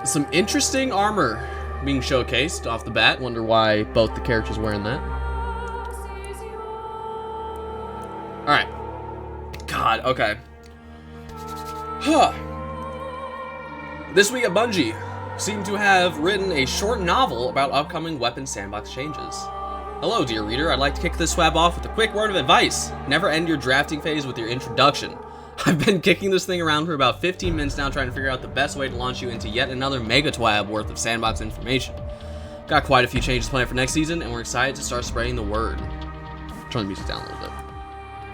Some interesting armor being showcased off the bat. Wonder why both the characters wearing that. Alright. God, okay. Huh. This week at Bungie seem to have written a short novel about upcoming weapon sandbox changes. Hello, dear reader. I'd like to kick this TWAB off with a quick word of advice. Never end your drafting phase with your introduction. I've been kicking this thing around for about 15 minutes now, trying to figure out the best way to launch you into yet another mega TWAB worth of sandbox information. Got quite a few changes planned for next season, and we're excited to start spreading the word. Turn the music down a little bit.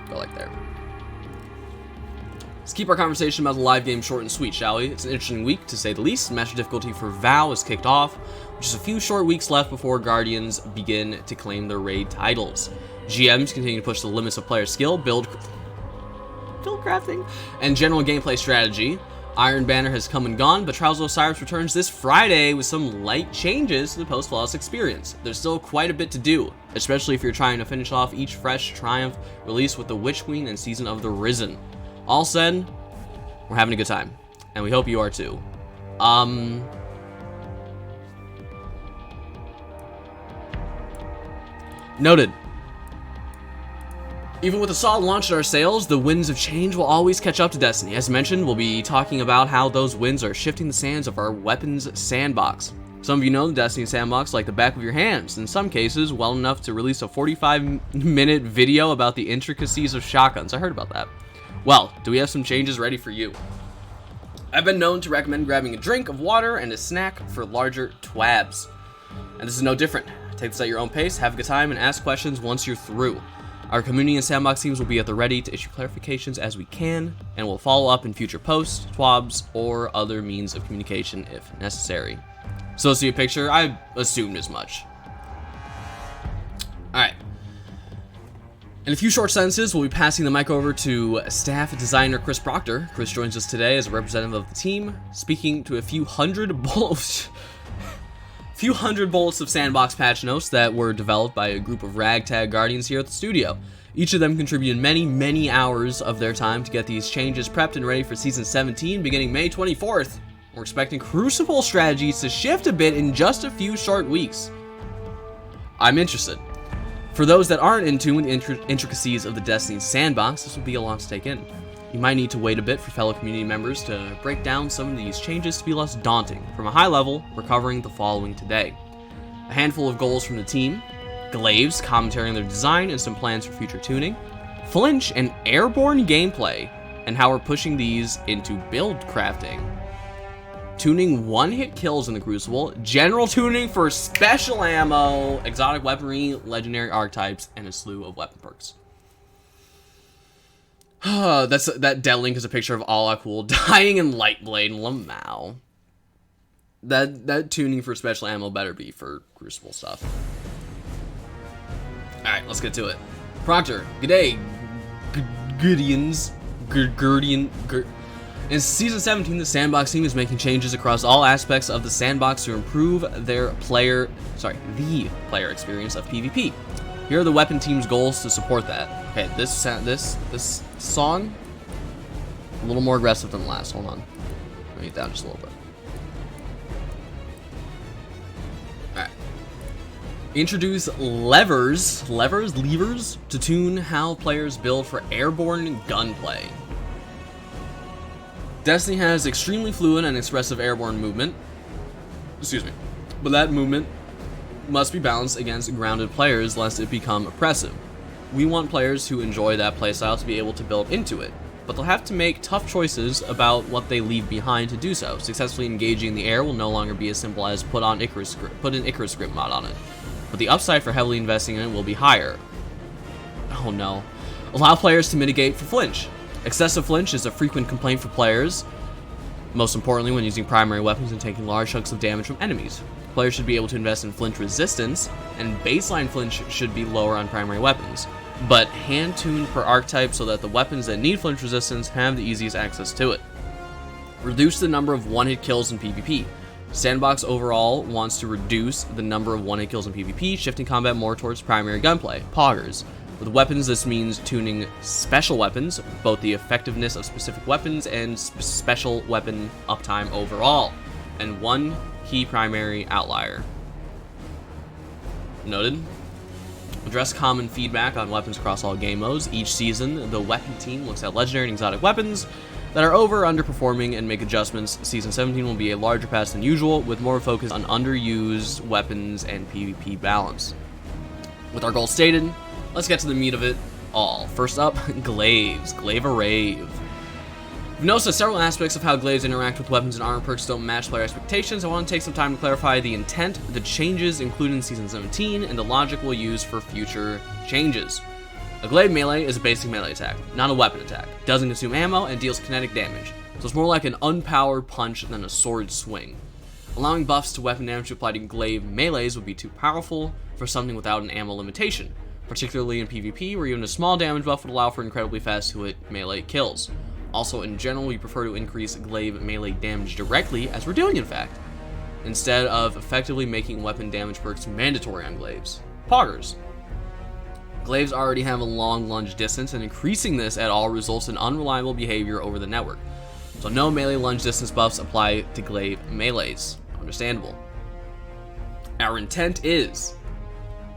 Go like there. Let's keep our conversation about the live game short and sweet, shall we? It's an interesting week, to say the least. Master difficulty for VOW is kicked off, with just a few short weeks left before Guardians begin to claim their raid titles. GMs continue to push the limits of player skill, build crafting, and general gameplay strategy. Iron Banner has come and gone, but Trials of Osiris returns this Friday with some light changes to the post-flawless experience. There's still quite a bit to do, especially if you're trying to finish off each fresh triumph release with the Witch Queen and Season of the Risen. All said, we're having a good time, and we hope you are too. Noted. Even with a solid launch in our sales, the winds of change will always catch up to Destiny. As mentioned, we'll be talking about how those winds are shifting the sands of our weapons sandbox. Some of you know the Destiny sandbox like the back of your hands, in some cases well enough to release a 45-minute video about the intricacies of shotguns. I heard about that. Well, do we have some changes ready for you? I've been known to recommend grabbing a drink of water and a snack for larger TWABs. And this is no different. Take this at your own pace, have a good time, and ask questions once you're through. Our community and sandbox teams will be at the ready to issue clarifications as we can, and will follow up in future posts, TWABs, or other means of communication if necessary. So see a picture? I assumed as much. Alright. In a few short sentences, we'll be passing the mic over to staff designer Chris Proctor. Chris joins us today as a representative of the team, speaking to a few hundred bullets of sandbox patch notes that were developed by a group of ragtag guardians here at the studio. Each of them contributed many hours of their time to get these changes prepped and ready for Season 17 beginning May 24th. We're expecting Crucible strategies to shift a bit in just a few short weeks. I'm interested. For those that aren't in tune with the intricacies of the Destiny sandbox, this will be a lot to take in. You might need to wait a bit for fellow community members to break down some of these changes to be less daunting. From a high level, we're covering the following today. A handful of goals from the team, Glaives, commentary on their design and some plans for future tuning, Flinch and airborne gameplay, and how we're pushing these into build crafting. Tuning one-hit kills in the Crucible, general tuning for special ammo, exotic weaponry, legendary archetypes, and a slew of weapon perks. That dead link is a picture of Alakul dying in Lightblade and Lamau. That tuning for special ammo better be for Crucible stuff. Alright, let's get to it. Proctor, g'day, Guardians. In Season 17, the Sandbox team is making changes across all aspects of the Sandbox to improve the player experience of PvP. Here are the weapon team's goals to support that. Okay, this song, a little more aggressive than the last. Hold on. Let me get down just a little bit. Alright. Introduce levers to tune how players build for airborne gunplay. Destiny has extremely fluid and expressive airborne movement. Excuse me. But that movement must be balanced against grounded players lest it become oppressive. We want players who enjoy that playstyle to be able to build into it, but they'll have to make tough choices about what they leave behind to do so. Successfully engaging in the air will no longer be as simple as put an Icarus script mod on it, but the upside for heavily investing in it will be higher. Oh no. Allow players to mitigate for flinch. Excessive flinch is a frequent complaint for players, most importantly when using primary weapons and taking large chunks of damage from enemies. Players should be able to invest in flinch resistance, and baseline flinch should be lower on primary weapons, but hand-tuned per archetype so that the weapons that need flinch resistance have the easiest access to it. Reduce the number of one-hit kills in PvP. Sandbox overall wants to reduce the number of one-hit kills in PvP, shifting combat more towards primary gunplay, poggers. With weapons, this means tuning special weapons, both the effectiveness of specific weapons and special weapon uptime overall. and one key primary outlier. Noted. Address common feedback on weapons across all game modes. Each season, the weapon team looks at legendary and exotic weapons that are over or underperforming and make adjustments. Season 17 will be a larger patch than usual, with more focus on underused weapons and PvP balance. With our goal stated, let's get to the meat of it all. First up, glaives. Glaive Arrave. We've noticed that several aspects of how glaives interact with weapons and armor perks don't match player expectations. I want to take some time to clarify the intent, the changes included in Season 17, and the logic we'll use for future changes. A glaive melee is a basic melee attack, not a weapon attack. It doesn't consume ammo and deals kinetic damage, so it's more like an unpowered punch than a sword swing. Allowing buffs to weapon damage to apply to glaive melees would be too powerful for something without an ammo limitation, particularly in PvP, where even a small damage buff would allow for incredibly fast hit melee kills. Also, in general, we prefer to increase glaive melee damage directly, as we're doing in fact, instead of effectively making weapon damage perks mandatory on glaives. Poggers. Glaives already have a long lunge distance, and increasing this at all results in unreliable behavior over the network. So no melee lunge distance buffs apply to glaive melees. Understandable. Our intent is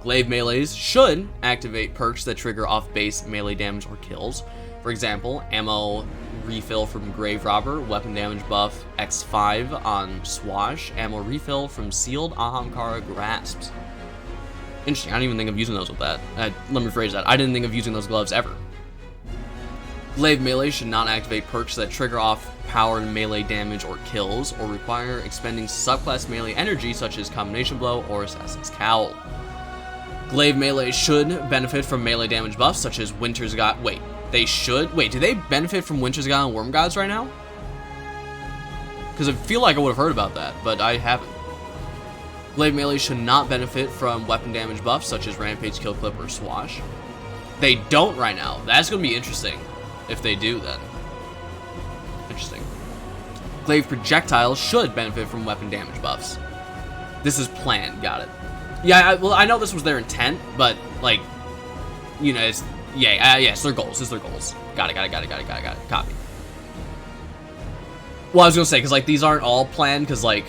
glaive melees should activate perks that trigger off base melee damage or kills. For example, ammo refill from Grave Robber, weapon damage buff X5 on Swash, ammo refill from sealed Ahamkara grasps. Interesting, I didn't even think of using those with that. Let me rephrase that. I didn't think of using those gloves ever. Glaive melee should not activate perks that trigger off powered melee damage or kills, or require expending subclass melee energy such as Combination Blow or Assassin's Cowl. Glaive melee should benefit from melee damage buffs such as Winter's God. Wait, do they benefit from Winter's God and Worm Gods right now? Because I feel like I would have heard about that, but I haven't. Glaive melee should not benefit from weapon damage buffs such as Rampage, Kill Clip, or Swash. They don't right now. That's going to be interesting if they do then. Interesting. Glaive projectiles should benefit from weapon damage buffs. This is planned. Got it. Yeah, well, I know this was their intent, but, like, you know, it's, it's their goals. It's their goals. Got it. Copy. Well, I was going to say, because, like, these aren't all planned, because, like,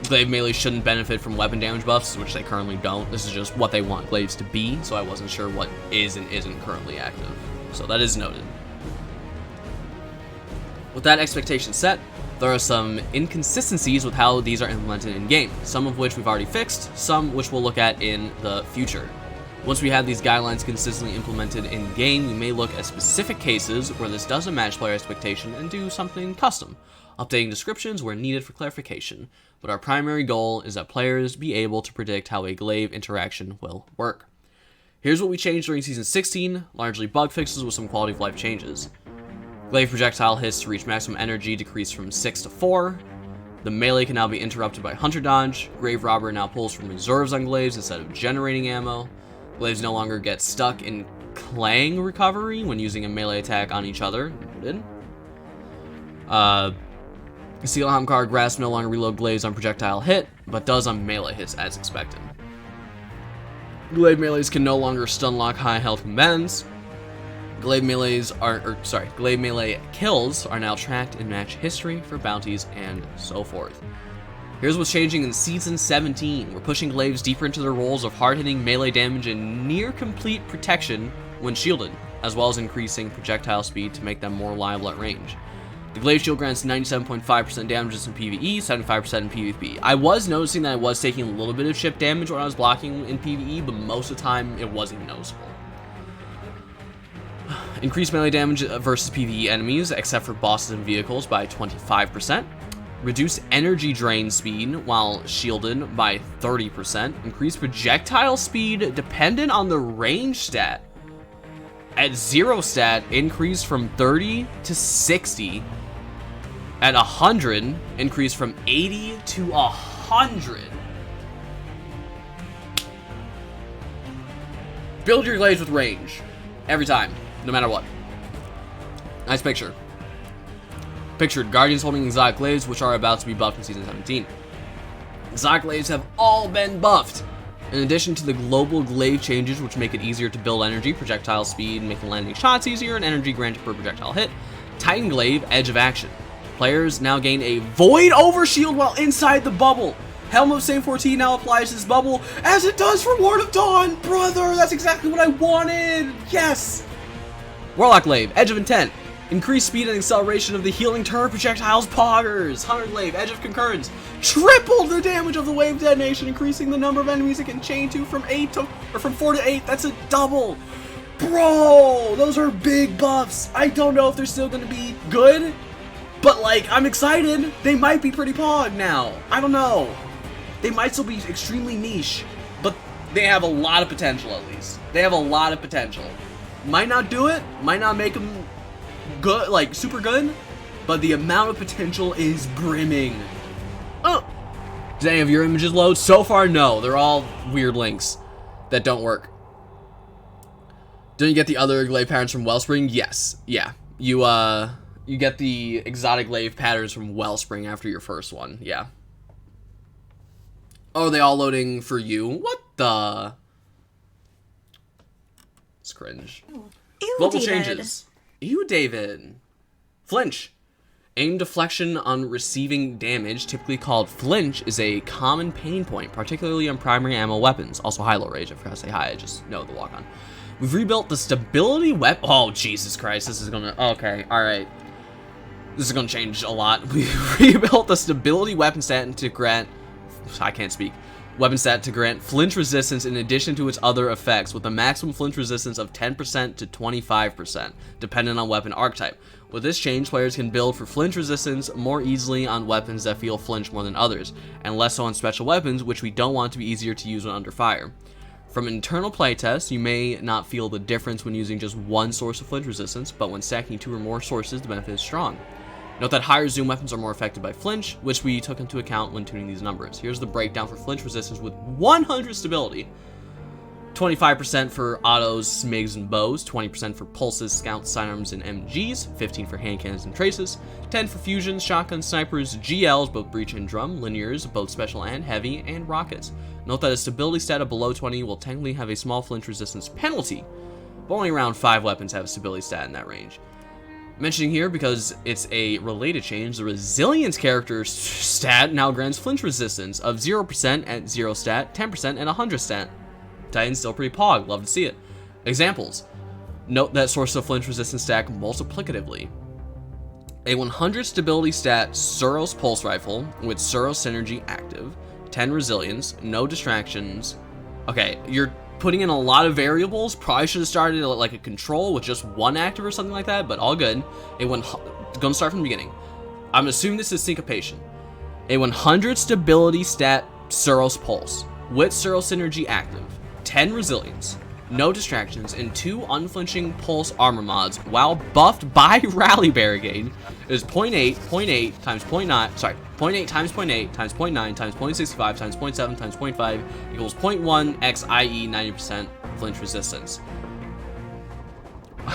glaive melee shouldn't benefit from weapon damage buffs, which they currently don't. This is just what they want glaives to be, so I wasn't sure what is and isn't currently active. So that is noted. With that expectation set, there are some inconsistencies with how these are implemented in-game, some of which we've already fixed, some which we'll look at in the future. Once we have these guidelines consistently implemented in-game, we may look at specific cases where this doesn't match player expectation and do something custom, updating descriptions where needed for clarification. But our primary goal is that players be able to predict how a glaive interaction will work. Here's what we changed during Season 16, largely bug fixes with some quality of life changes. Glaive projectile hits to reach maximum energy decreased from 6 to 4. The melee can now be interrupted by Hunter Dodge. Grave Robber now pulls from reserves on glaives instead of generating ammo. Glaives no longer get stuck in Clang recovery when using a melee attack on each other. Noted. Seal Ahamkara Grasp no longer reload glaives on projectile hit, but does on melee hits as expected. Glaive melees can no longer stun lock high health combatants. Glaive melee kills are now tracked in match history for bounties and so forth. Here's what's changing in Season 17. We're pushing glaives deeper into their roles of hard-hitting melee damage and near-complete protection when shielded, as well as increasing projectile speed to make them more reliable at range. The glaive shield grants 97.5% damages in PvE, 75% in PvP. I was noticing that I was taking a little bit of chip damage when I was blocking in PvE, but most of the time it wasn't noticeable. Increased melee damage versus PvE enemies, except for bosses and vehicles, by 25%. Reduced energy drain speed while shielded by 30%. Increased projectile speed dependent on the range stat. At 0 stat, increased from 30 to 60. At 100, increased from 80 to 100. Build your glaives with range. Every time. No matter what. Nice picture. Pictured Guardians holding exotic glaives, which are about to be buffed in Season 17. Exotic glaives have all been buffed. In addition to the global glaive changes, which make it easier to build energy, projectile speed, making landing shots easier, and energy granted per projectile hit, Titan Glaive, Edge of Action. Players now gain a void overshield while inside the bubble. Helm of Saint 14 now applies this bubble as it does for Ward of Dawn. Brother, that's exactly what I wanted. Yes. Warlock Glaive, Edge of Intent. Increased speed and acceleration of the healing turret projectiles poggers. Hunter Glaive, Edge of Concurrence. Tripled the damage of the wave detonation, increasing the number of enemies it can chain to from 4 to 8. That's a double. Bro, those are big buffs. I don't know if they're still going to be good, but like, I'm excited. They might be pretty pog now. I don't know. They might still be extremely niche, but they have a lot of potential at least. They have a lot of potential. Might not do it, might not make them good, like super good, but the amount of potential is brimming. Oh, did any of your images load? So far, no. They're all weird links that don't work. Don't you get the other glaive patterns from Wellspring? Yes. Yeah. You get the exotic glaive patterns from Wellspring after your first one. Yeah. Oh, are they all loading for you? What the? It's cringe. Ew, Global David. changes. Ew, David. Flinch. Aim deflection on receiving damage, typically called flinch, is a common pain point, particularly on primary ammo weapons. Also high-low rage. I forgot to say hi. I just know the walk-on. We've rebuilt the stability weapon. Oh, Jesus Christ. This is gonna... Okay, alright. This is gonna change a lot. We've rebuilt the stability weapon stat to grant... I can't speak. Weapon stat to grant flinch resistance in addition to its other effects, with a maximum flinch resistance of 10% to 25%, depending on weapon archetype. With this change, players can build for flinch resistance more easily on weapons that feel flinch more than others, and less so on special weapons, which we don't want to be easier to use when under fire. From internal playtests, you may not feel the difference when using just one source of flinch resistance, but when stacking 2 or more sources, the benefit is strong. Note that higher zoom weapons are more affected by flinch, which we took into account when tuning these numbers. Here's the breakdown for flinch resistance with 100 stability. 25% for autos, smigs, and bows, 20% for pulses, scouts, sidearms, and MGs, 15% for hand cannons and traces, 10% for fusions, shotguns, snipers, GLs, both breach and drum, linears, both special and heavy, and rockets. Note that a stability stat of below 20 will technically have a small flinch resistance penalty, but only around 5 weapons have a stability stat in that range. Mentioning here because it's a related change, the resilience character stat now grants flinch resistance of 0% at 0 stat, 10% at 100 stat. Titan's still pretty pog, love to see it. Examples. Note that source of flinch resistance stack multiplicatively. A 100 stability stat Suros pulse rifle with Suros synergy active, 10 resilience, no distractions. Okay, you're putting in a lot of variables. Probably should have started like a control with just one active or something like that, but all good. Gonna start from the beginning. I'm assuming this is syncopation. A 100 stability stat Suros pulse with Suros synergy active, 10 resilience, no distractions, and 2 unflinching pulse armor mods while buffed by rally barricade is 0.8, 0.8 times 0.9, sorry, 0.8 times 0.8 times 0.9 times 0.65 times 0.7 times 0.5 equals 0.1 x, i.e. 90% flinch resistance.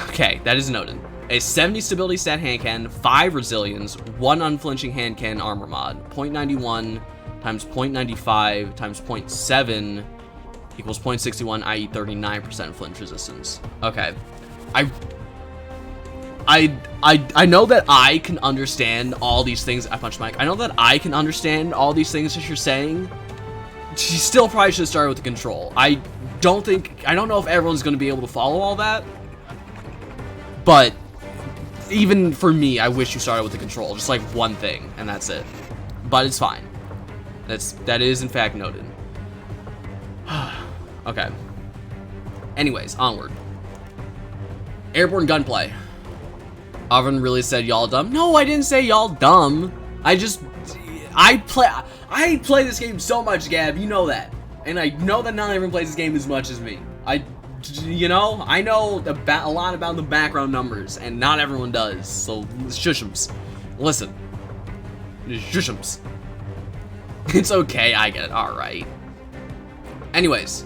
Okay, that is noted. A 70 stability stat hand cannon, 5 resilience, 1 unflinching hand cannon armor mod, 0.91 times 0.95 times 0.7 equals 0.61, i.e. 39% flinch resistance. Okay. I know that I can understand all these things. I punched Mike. I know that I can understand all these things that you're saying. She still probably should have started with the control. I don't know if everyone's going to be able to follow all that. But even for me, I wish you started with the control. Just like one thing, and that's it. But it's fine. That is in fact noted. Okay. Anyways, onward. Airborne gunplay. Oven really said y'all dumb. No, I didn't say y'all dumb. I play this game so much, Gab. You know that. And I know that not everyone plays this game as much as me. I know a lot about the background numbers, and not everyone does. So, shushums. Listen. Shushums. It's okay, I get it. Alright. Anyways.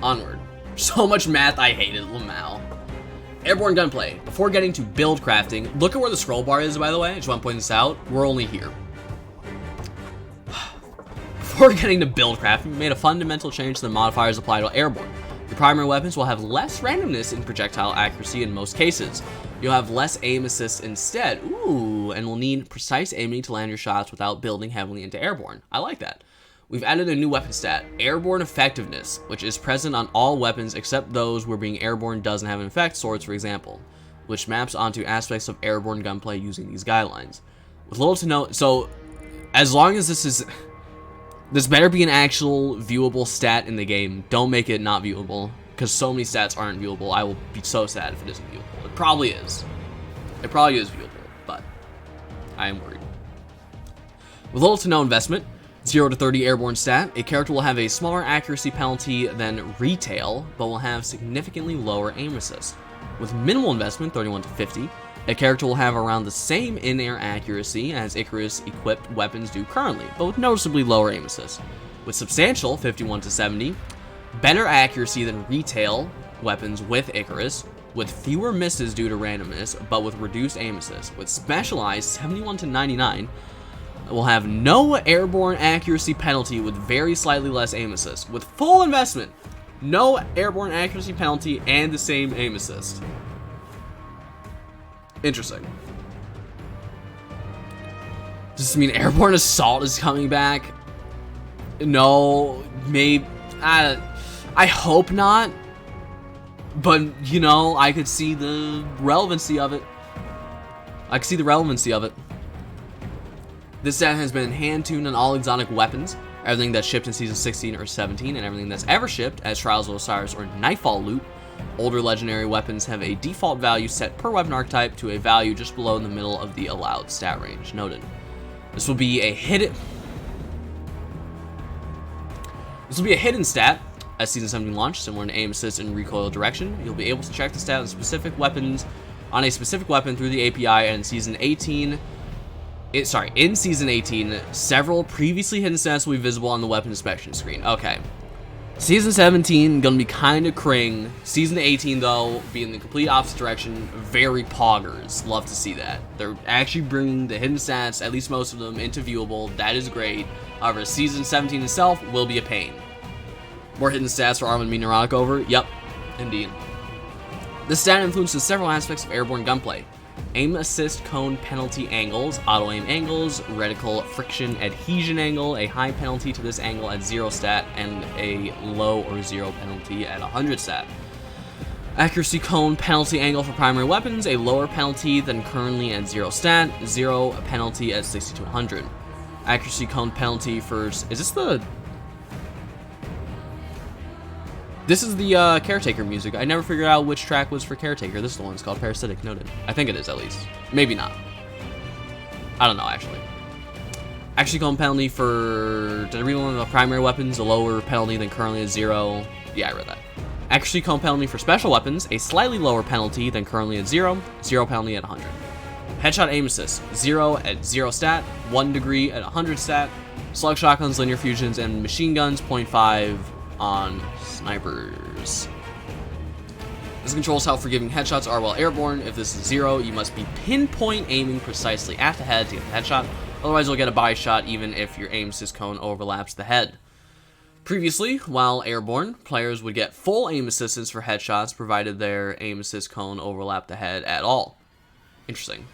Onward. So much math, I hated Lamau. Airborne gunplay. Before getting to build crafting, look at where the scroll bar is, by the way. I just want to point this out. We're only here. Before getting to build crafting, we made a fundamental change to the modifiers applied to airborne. Your primary weapons will have less randomness in projectile accuracy in most cases. You'll have less aim assist instead. Ooh, and will need precise aiming to land your shots without building heavily into airborne. I like that. We've added a new weapon stat, Airborne Effectiveness, which is present on all weapons except those where being airborne doesn't have an effect, swords for example, which maps onto aspects of airborne gunplay using these guidelines. With little to no, so as long as this better be an actual viewable stat in the game. Don't make it not viewable, because so many stats aren't viewable. I will be so sad if it isn't viewable. It probably is. It probably is viewable, but I am worried. With little to no investment, 0 to 30 airborne stat, a character will have a smaller accuracy penalty than retail, but will have significantly lower aim assist. With minimal investment, 31 to 50, a character will have around the same in-air accuracy as Icarus-equipped weapons do currently, but with noticeably lower aim assist. With substantial, 51 to 70, better accuracy than retail weapons with Icarus, with fewer misses due to randomness, but with reduced aim assist. With specialized, 71 to 99, will have no airborne accuracy penalty with very slightly less aim assist. With full investment, no airborne accuracy penalty and the same aim assist. Interesting. Does this mean airborne assault is coming back? No, maybe. I hope not. But, you know, I could see the relevancy of it. This stat has been hand-tuned on all exotic weapons, everything that's shipped in Season 16 or 17, and everything that's ever shipped as Trials of Osiris or Nightfall loot. Older legendary weapons have a default value set per weapon archetype to a value just below the middle of the allowed stat range. Noted. This will be a hidden stat as Season 17 launch, similar to aim assist and recoil direction. You'll be able to check the stat on specific weapons on a specific weapon through the API, and in Season 18, several previously hidden stats will be visible on the weapon inspection screen. Okay. Season 17, gonna be kind of cring. Season 18, though, being the complete opposite direction, very poggers. Love to see that. They're actually bringing the hidden stats, at least most of them, into viewable. That is great. However, Season 17 itself will be a pain. More hidden stats for Armin me neurotic over? Yep, indeed. This stat influences several aspects of airborne gunplay. Aim assist cone penalty angles, auto aim angles, reticle friction adhesion angle, a high penalty to this angle at 0 stat, and a low or 0 penalty at 100 stat. Accuracy cone penalty angle for primary weapons, a lower penalty than currently at 0 stat, 0 penalty at 60 to 100. Accuracy cone penalty for, This is the Caretaker music. I never figured out which track was for Caretaker. This is the one. It's called Parasitic. Noted. I think it is, at least. Maybe not. I don't know, actually. Accuracy cone penalty for... Did I read one of the primary weapons? A lower penalty than currently at 0. Yeah, I read that. Accuracy cone penalty for special weapons. A slightly lower penalty than currently at 0. 0 penalty at 100. Headshot aim assist. 0 at 0 stat. 1 degree at 100 stat. Slug shotguns, linear fusions, and machine guns. 0.5 on snipers. This controls how forgiving headshots are while airborne. If this is 0, you must be pinpoint aiming precisely at the head to get the headshot. Otherwise, you'll get a body shot even if your aim assist cone overlaps the head. Previously, while airborne, players would get full aim assistance for headshots provided their aim assist cone overlapped the head at all. Interesting.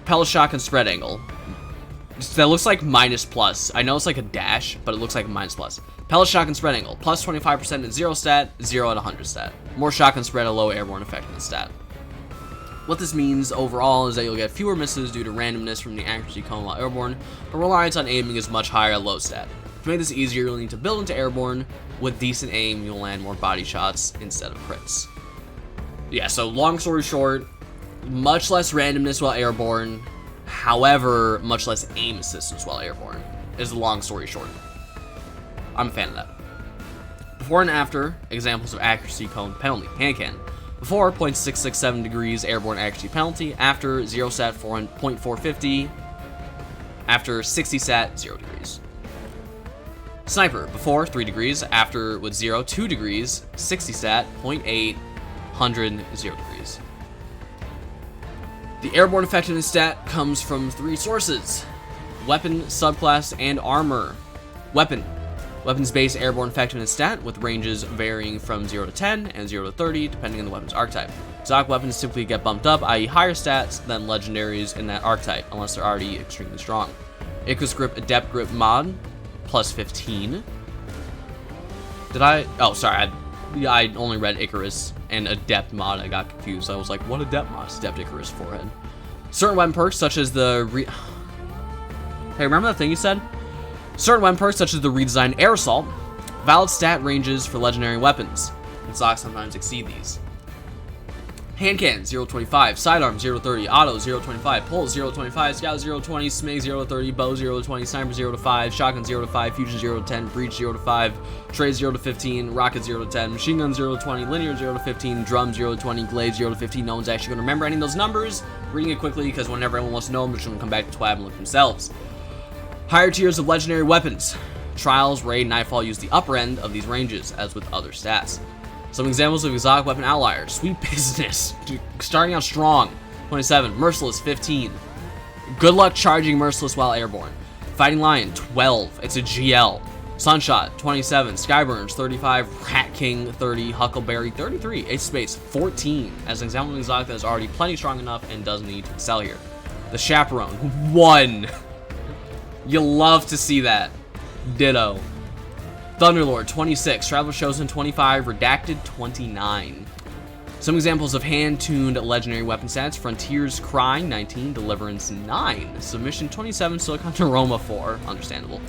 Pellet shotgun spread angle. That looks like minus plus. I know it's like a dash, but it looks like a minus plus. Pellet shotgun spread angle. Plus 25% at 0 stat, 0 at 100 stat. More shotgun spread, a low airborne effectiveness stat. What this means overall is that you'll get fewer misses due to randomness from the accuracy cone while airborne, but reliance on aiming is much higher at low stat. To make this easier, you'll need to build into airborne. With decent aim, you'll land more body shots instead of crits. Yeah, so long story short, much less randomness while airborne. However, much less aim assistance while airborne is the long story short. I'm a fan of that. Before and after, examples of accuracy cone penalty. Hand cannon. Before, 0.667 degrees airborne accuracy penalty. After, 0 stat, 0.450. After, 60 stat, 0 degrees. Sniper. Before, 3 degrees. After, with 0, 2 degrees. 60 stat, 0.8. 100, 0 degrees. The airborne effectiveness stat comes from 3 sources: weapon, subclass, and armor. Weapon. Weapons base airborne effectiveness stat with ranges varying from 0 to 10 and 0 to 30 depending on the weapon's archetype. Exotic weapons typically get bumped up, i.e. higher stats than legendaries in that archetype, unless they're already extremely strong. Icarus Grip Adept Grip mod, plus 15. Did I? Oh, sorry. I only read Icarus and Adept mod. I got confused. I was like, what Adept mod? It's Adept Icarus forehead. Certain weapon perks, such as the Hey, remember that thing you said? Certain weapon perks, such as the redesigned Air Assault, valid stat ranges for legendary weapons. Exotics sometimes exceed these. Hand cannon 0-25, sidearm 0-30, auto 0-25, pulse 0-25, scout 0-20, smig 0-30, bow 0-20, sniper 0-5, shotgun 0-5, fusion 0-10, breach 0-5, trade 0-15, rocket 0-10, machine gun 0-20, linear 0-15, drum 0-20, glaive 0-15. No one's actually going to remember any of those numbers. Reading it quickly because whenever everyone wants to know them, they're just going to come back to TWAB and look themselves. Higher tiers of legendary weapons. Trials, Raid, Nightfall use the upper end of these ranges, as with other stats. Some examples of exotic weapon outliers. Sweet Business, starting out strong, 27. Merciless, 15. Good Luck charging Merciless while airborne. Fighting Lion, 12. It's a GL. Sunshot, 27. Skyburns, 35. Rat King, 30. Huckleberry, 33. Ace of Spades, 14. As an example of an exotic that is already plenty strong enough and doesn't need to excel here. The Chaperone, 1. You love to see that. Ditto. Thunderlord, 26. Traveler Chosen, 25. Redacted, 29. Some examples of hand-tuned legendary weapon stats. Frontier's Cry, 19. Deliverance, 9. Submission, 27. Silicon Aroma, 4. Understandable.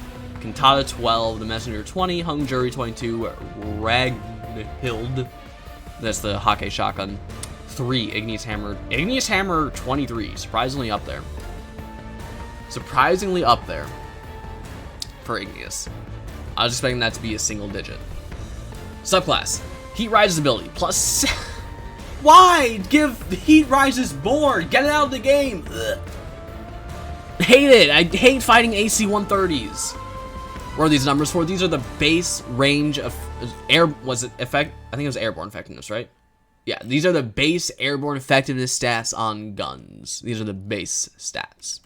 Cantata, 12. The Messenger, 20. Hung Jury, 22. Raghild. That's the Hake Shotgun. 3. Igneous Hammer. Igneous Hammer, 23. Surprisingly up there. Surprisingly up there for Igneous. I was expecting that to be a single digit. Subclass. Heat Rise's ability. Plus... Why? Give Heat Rise's board. Get it out of the game. Ugh. Hate it. I hate fighting AC 130s. What are these numbers for? These are the base range of air... Was it effect? I think it was airborne effectiveness, right? Yeah, these are the base airborne effectiveness stats on guns. These are the base stats.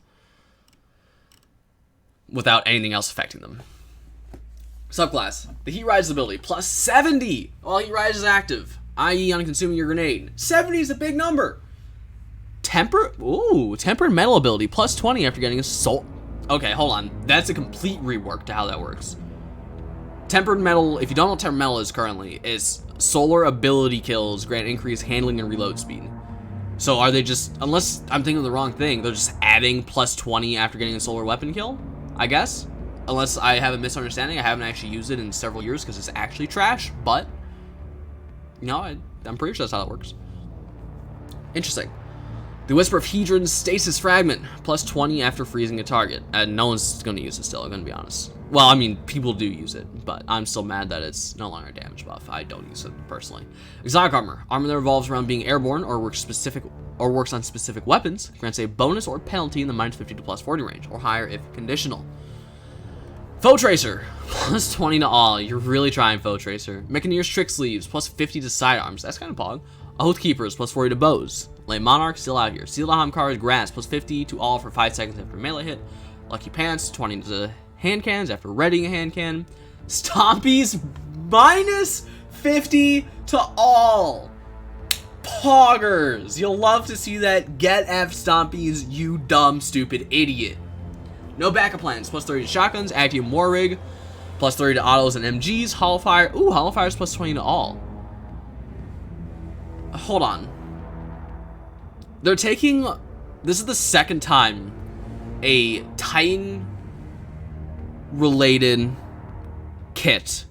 Without anything else affecting them. Subclass. The Heat Rise ability. Plus 70 while Heat Rise is active. I.e. on consuming your grenade. 70 is a big number. Tempered Metal ability. Plus 20 after getting a soul. Okay, hold on. That's a complete rework to how that works. Tempered Metal, if you don't know what Tempered Metal is currently, is solar ability kills grant increased handling and reload speed. So are they just, unless I'm thinking of the wrong thing, they're just adding plus 20 after getting a solar weapon kill? I guess? Unless I have a misunderstanding. I haven't actually used it in several years because it's actually trash, but you know, I'm pretty sure that's how it works. Interesting. The Whisper of Hedron's Stasis Fragment, plus 20 after freezing a target. No one's going to use it still, I'm going to be honest. Well, I mean, people do use it, but I'm still mad that it's no longer a damage buff. I don't use it personally. Exotic Armor. Armor that revolves around being airborne or works on specific weapons. Grants a bonus or penalty in the minus 50 to plus 40 range, or higher if conditional. Foe Tracer, plus 20 to all. You're really trying, Foe Tracer. Mechaneer's Trick Sleeves, plus 50 to sidearms. That's kind of pog. Oath Keepers, plus 40 to bows. Lay Monarch, still out here. Sealed Hamkar's Grasp, plus 50 to all for 5 seconds after melee hit. Lucky Pants, 20 to hand cannons after readying a hand cannon. Stompies, minus 50 to all. Poggers. You'll love to see that. Get F Stompies, you dumb, stupid idiot. No backup plans. Plus 30 to shotguns. Actium War Rig. Plus 30 to autos and MGs. Hollow Fire. Ooh, Hollow Fire's plus 20 to all. Hold on. They're taking... This is the second time a Titan-related kit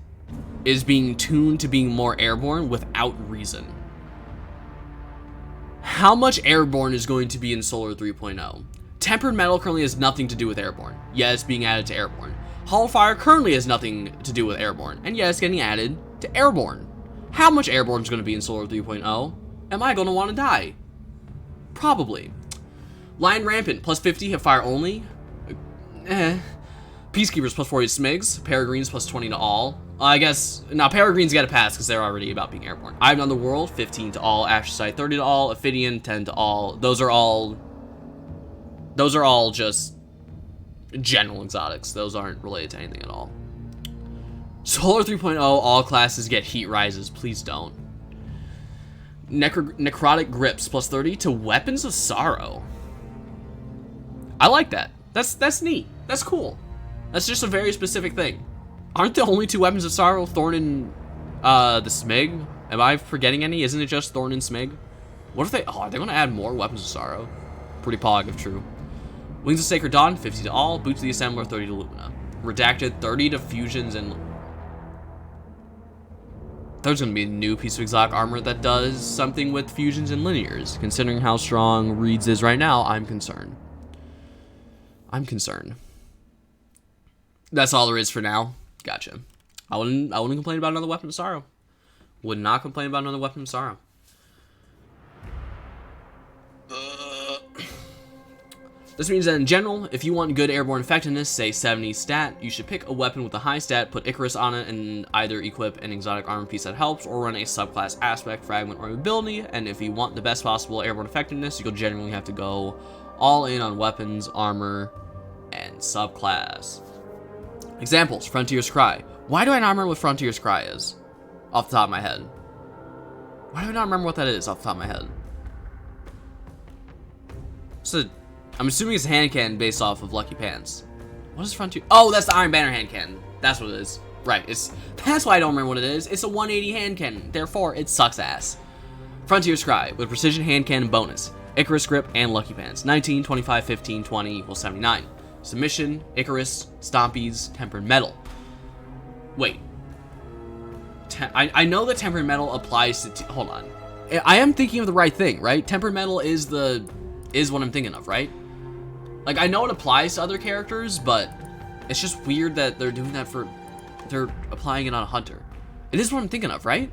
is being tuned to being more airborne without reason. How much airborne is going to be in Solar 3.0? Tempered Metal currently has nothing to do with airborne, yet it's being added to airborne. Hollow Fire currently has nothing to do with airborne, and yet it's getting added to airborne. How much airborne is going to be in Solar 3.0? Am I going to want to die? Probably. Lion Rampant, plus 50, hip fire only. Peacekeepers, plus 40 to Smigs. Peregrines, plus 20 to all. I guess, now Peregrines get a pass because they're already about being airborne. I've Done the World, 15 to all. Astrocyte, 30 to all. Ophidian, 10 to all. Those are all just general exotics. Those aren't related to anything at all. Solar 3.0, all classes get heat rises. Please don't. Necrotic grips plus 30 to weapons of sorrow. I like that. That's neat. That's cool. That's just a very specific thing. Aren't the only 2 weapons of sorrow Thorn and the Smig? Am I forgetting any? Isn't it just Thorn and Smig? What if they... Oh, are they going to add more weapons of sorrow? Pretty pog if true. Wings of Sacred Dawn, 50 to all. Boots of the Assembler, 30 to Lumina. Redacted, 30 to fusions and... There's going to be a new piece of exotic armor that does something with fusions and linears. Considering how strong Reed's is right now, I'm concerned. I'm concerned. That's all there is for now. Gotcha. I wouldn't complain about another weapon of sorrow. Would not complain about another weapon of sorrow. This means that in general, if you want good airborne effectiveness, say 70 stat, you should pick a weapon with a high stat, put Icarus on it, and either equip an exotic armor piece that helps, or run a subclass aspect, fragment, or mobility. And if you want the best possible airborne effectiveness, you'll generally have to go all in on weapons, armor, and subclass. Examples: Frontier's Cry. Why do I not remember what Frontier's Cry is? Off the top of my head. Why do I not remember what that is off the top of my head? So, I'm assuming it's a hand cannon based off of Lucky Pants. What is Frontier? Oh, that's the Iron Banner hand cannon. That's what it is. Right, that's why I don't remember what it is. It's a 180 hand cannon, therefore it sucks ass. Frontier's Cry with precision hand cannon bonus, Icarus grip, and Lucky Pants. 19, 25, 15, 20 equals 79. Submission, Icarus, Stompies, Tempered Metal. Wait. I know that Tempered Metal applies to... Hold on. I am thinking of the right thing, right? Tempered Metal is what I'm thinking of, right? Like, I know it applies to other characters, but it's just weird that they're doing that for... They're applying it on a hunter. It is what I'm thinking of, right?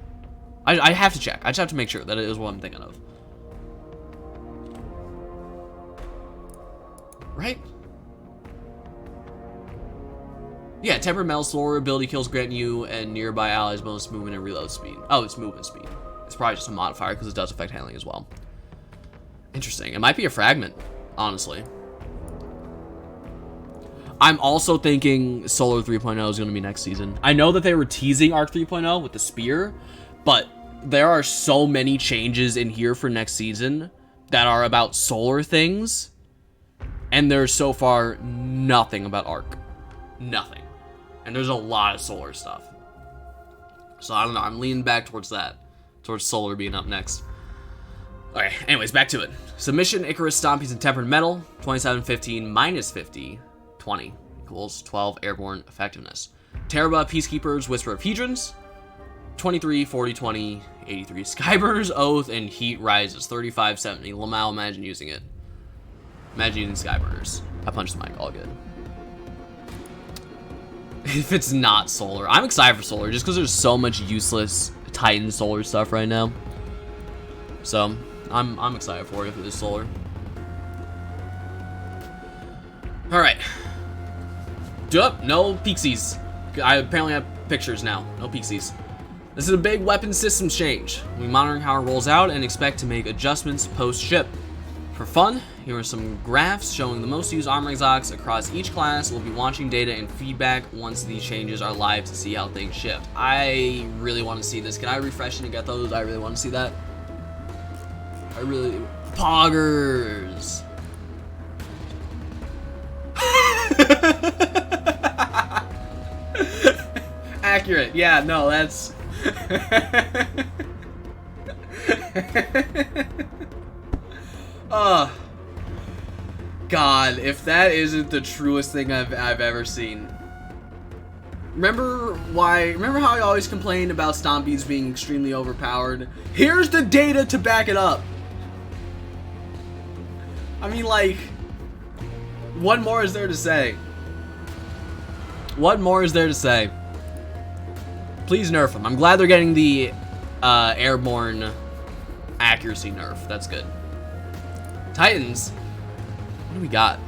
I have to check. I just have to make sure that it is what I'm thinking of. Right? Yeah, Tempered Metal slower ability kills grant you and nearby allies bonus movement and reload speed. Oh, it's movement speed. It's probably just a modifier because it does affect handling as well. Interesting. It might be a fragment, honestly. I'm also thinking Solar 3.0 is going to be next season. I know that they were teasing Arc 3.0 with the spear, but there are so many changes in here for next season that are about Solar things, and there's so far nothing about Arc. Nothing. And there's a lot of Solar stuff. So I don't know. I'm leaning back towards that. Towards Solar being up next. Okay, anyways, back to it. Submission, Icarus, Stompies, and Tempered Metal. 27, 15, minus 50. 20 equals 12 airborne effectiveness. Teraba, Peacekeepers, Whisper of Hedrons. 23, 40, 20, 83. Skyburner's Oath and Heat Rises. 35, 70. Lamau, imagine using it. Imagine using Skyburners. I punched the mic, all good. If it's not Solar. I'm excited for Solar just because there's so much useless Titan Solar stuff right now. So, I'm excited for it if it is Solar. Alright. No Pixies. I apparently have pictures now. No Pixies. This is a big weapon systems change. We'll be monitoring how it rolls out and expect to make adjustments post-ship. For fun, here are some graphs showing the most used armor exotics across each class. We'll be watching data and feedback once these changes are live to see how things shift. I really want to see this. Can I refresh and get those? I really want to see that. I really... Poggers! Accurate. Yeah, no, that's... Oh, God, if that isn't the truest thing I've ever seen. Remember how I always complained about Stompies being extremely overpowered? Here's the data to back it up. I mean, like, what more is there to say? What more is there to say? Please nerf them. I'm glad they're getting the airborne accuracy nerf. That's good. Titans. What do we got?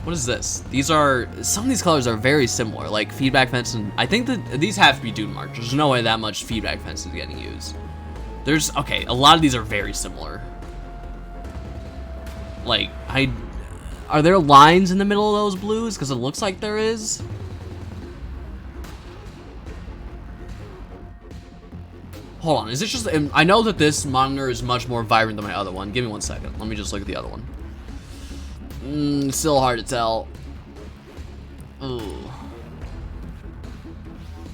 What is this? These are... Some of these colors are very similar. Like feedback fence and... I think that these have to be Dune March. There's no way that much feedback fence is getting used. There's... Okay, a lot of these are very similar. Like, Are there lines in the middle of those blues? Because it looks like there is. Hold on, is it just... I know that this monitor is much more vibrant than my other one. Give me 1 second. Let me just look at the other one. Still hard to tell. Ooh.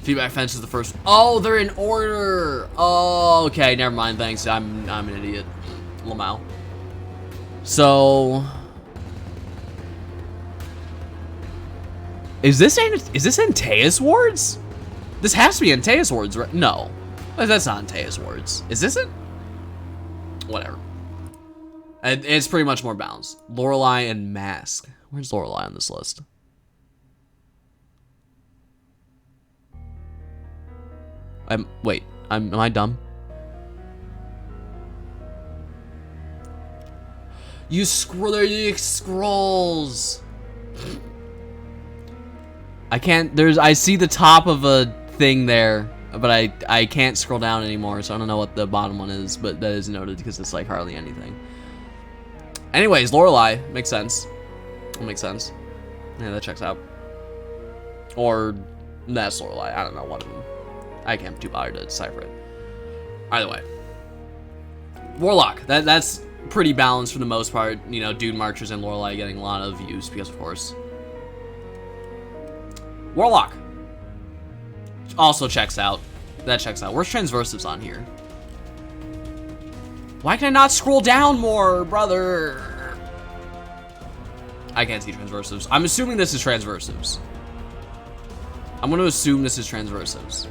Feedback fence is the first. Oh, they're in order. Oh, okay. Never mind. Thanks. I'm an idiot. Lamau. So, is this Antaeus Wards? This has to be Antaeus Wards, right? No, that's not Antaeus Wards. Is this it? Whatever. It's pretty much more balanced. Lorelei and Mask. Where's Lorelei on this list? Wait. Am I dumb? You scroll. There you scrolls. I can't. I see the top of a thing there, but I can't scroll down anymore. So I don't know what the bottom one is, but that is noted because it's like hardly anything. Anyways, Lorelei makes sense. It makes sense. Yeah, that checks out. Or that's Lorelei. I don't know what of them. I can't be too bothered to decipher it. Either way, Warlock. That's pretty balanced for the most part. You know, Dune Marchers and Lorelei getting a lot of views because, of course. Warlock also checks out. That checks out. Where's Transversives on here? Why can I not scroll down more, brother? I can't see Transversives. I'm assuming this is Transversives. I'm going to assume this is Transversives.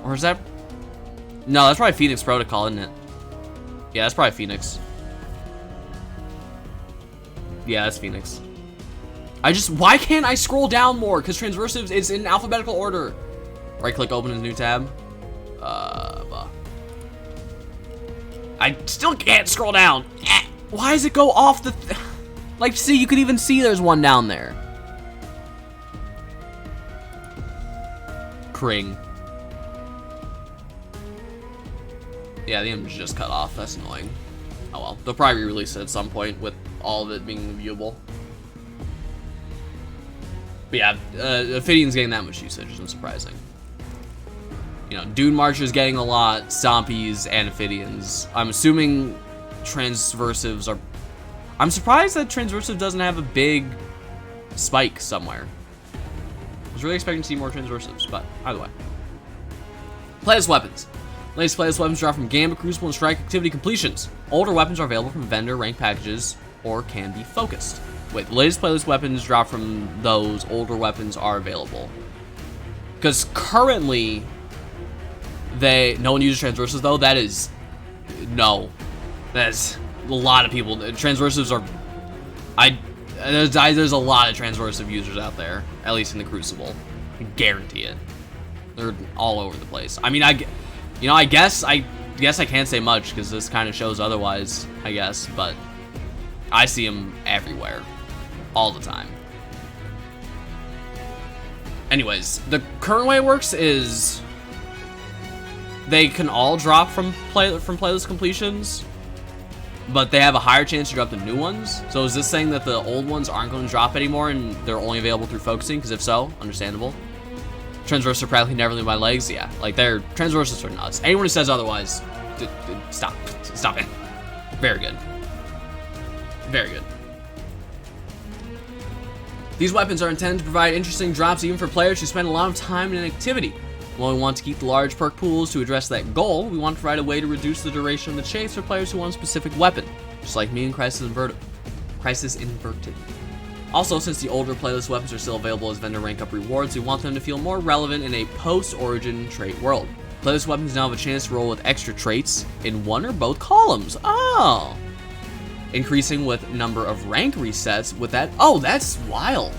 Or is that... No, that's probably Phoenix Protocol, isn't it? Yeah, that's probably Phoenix. Yeah, that's Phoenix. Why can't I scroll down more? Because Transversives is in alphabetical order. Right-click, open a new tab. I still can't scroll down. Why does it go off the... Like, see, you could even see there's one down there. Kring. Yeah, the image just cut off. That's annoying. Oh well. They'll probably re-release it at some point with all of it being viewable. But yeah, Ophidian's getting that much usage isn't surprising. You know, Dune Marchers getting a lot, Stompies, and Ophidians. I'm assuming Transversives are... I'm surprised that Transversive doesn't have a big spike somewhere. I was really expecting to see more Transversives, but either way. Playlist weapons. Latest playlist weapons drop from Gambit, Crucible, and Strike activity completions. Older weapons are available from vendor rank packages or can be focused. Wait, the latest playlist weapons drop from those. Older weapons are available. Because currently, no one uses Transversives though. That is, no. That's a lot of people. Transversives are, there's a lot of Transversive users out there, at least in the Crucible. I guarantee it. They're all over the place. I mean, you know, I guess I can't say much because this kind of shows otherwise, I guess, but I see them everywhere, all the time. Anyways, the current way it works is they can all drop from playlist completions, but they have a higher chance to drop the new ones. So is this saying that the old ones aren't going to drop anymore and they're only available through focusing? Because if so, understandable. Transversives are practically never leave my legs. Yeah, like Transversives are nuts. Anyone who says otherwise, stop it. Very good. Very good. These weapons are intended to provide interesting drops even for players who spend a lot of time in an activity. While we want to keep the large perk pools to address that goal, we want to provide a way to reduce the duration of the chase for players who want a specific weapon, just like me in Crisis Inverted. Also, since the older playlist weapons are still available as vendor rank up rewards, we want them to feel more relevant in a post-origin trait world. Playlist weapons now have a chance to roll with extra traits in one or both columns. Oh! Increasing with number of rank resets with that. Oh, that's wild.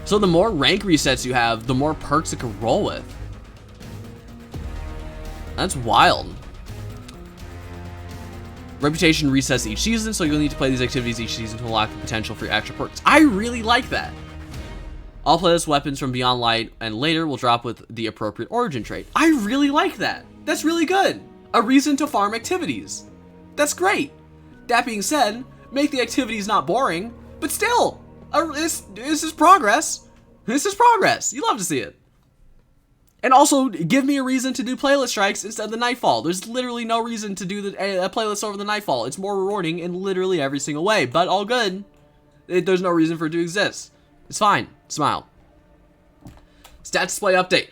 So the more rank resets you have, the more perks it can roll with. That's wild. Reputation resets each season, so you'll need to play these activities each season to unlock the potential for extra perks. I really like that. All playlist weapons from Beyond Light and later will drop with the appropriate origin trait. I really like that. That's really good. A reason to farm activities. That's great. That being said, make the activities not boring, but still, this is progress. This is progress. You love to see it. And also, give me a reason to do playlist strikes instead of the Nightfall. There's literally no reason to do a playlist over the Nightfall. It's more rewarding in literally every single way, but all good. There's no reason for it to exist. It's fine. Smile. Stat display update.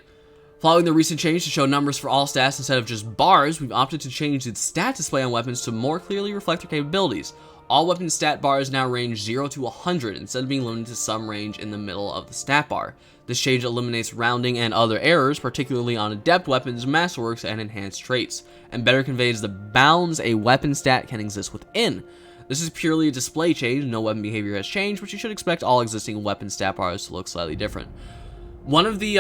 Following the recent change to show numbers for all stats instead of just bars, we've opted to change the stat display on weapons to more clearly reflect their capabilities. All weapon stat bars now range 0 to 100 instead of being limited to some range in the middle of the stat bar. This change eliminates rounding and other errors, particularly on adept weapons, masterworks, and enhanced traits, and better conveys the bounds a weapon stat can exist within. This is purely a display change, no weapon behavior has changed, but you should expect all existing weapon stat bars to look slightly different. One of the,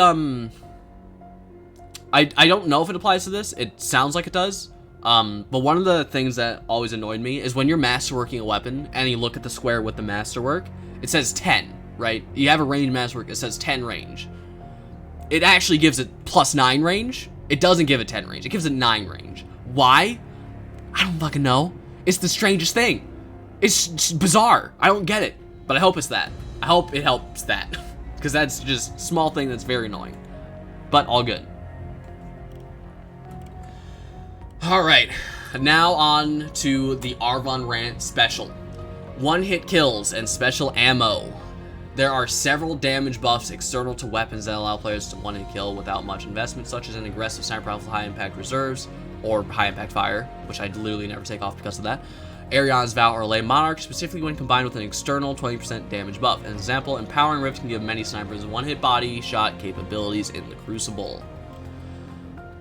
I don't know if it applies to this, it sounds like it does, but one of the things that always annoyed me is when you're masterworking a weapon, and you look at the square with the masterwork, it says 10. Right? You have a range masterwork, it says 10 range. It actually gives it +9 range. It doesn't give it 10 range. It gives it 9 range. Why? I don't fucking know. It's the strangest thing. It's bizarre. I don't get it. But I hope it's that. I hope it helps that. Because that's just a small thing that's very annoying. But all good. Alright. Now on to the Arvon Rant special. One-hit kills and special ammo. There are several damage buffs external to weapons that allow players to one-hit kill without much investment, such as an aggressive sniper rifle with high-impact reserves, or high-impact fire, which I literally never take off because of that. Ariane's Vow or Lay Monarch, specifically when combined with an external 20% damage buff. An example, Empowering Rift can give many snipers one-hit body shot capabilities in the Crucible.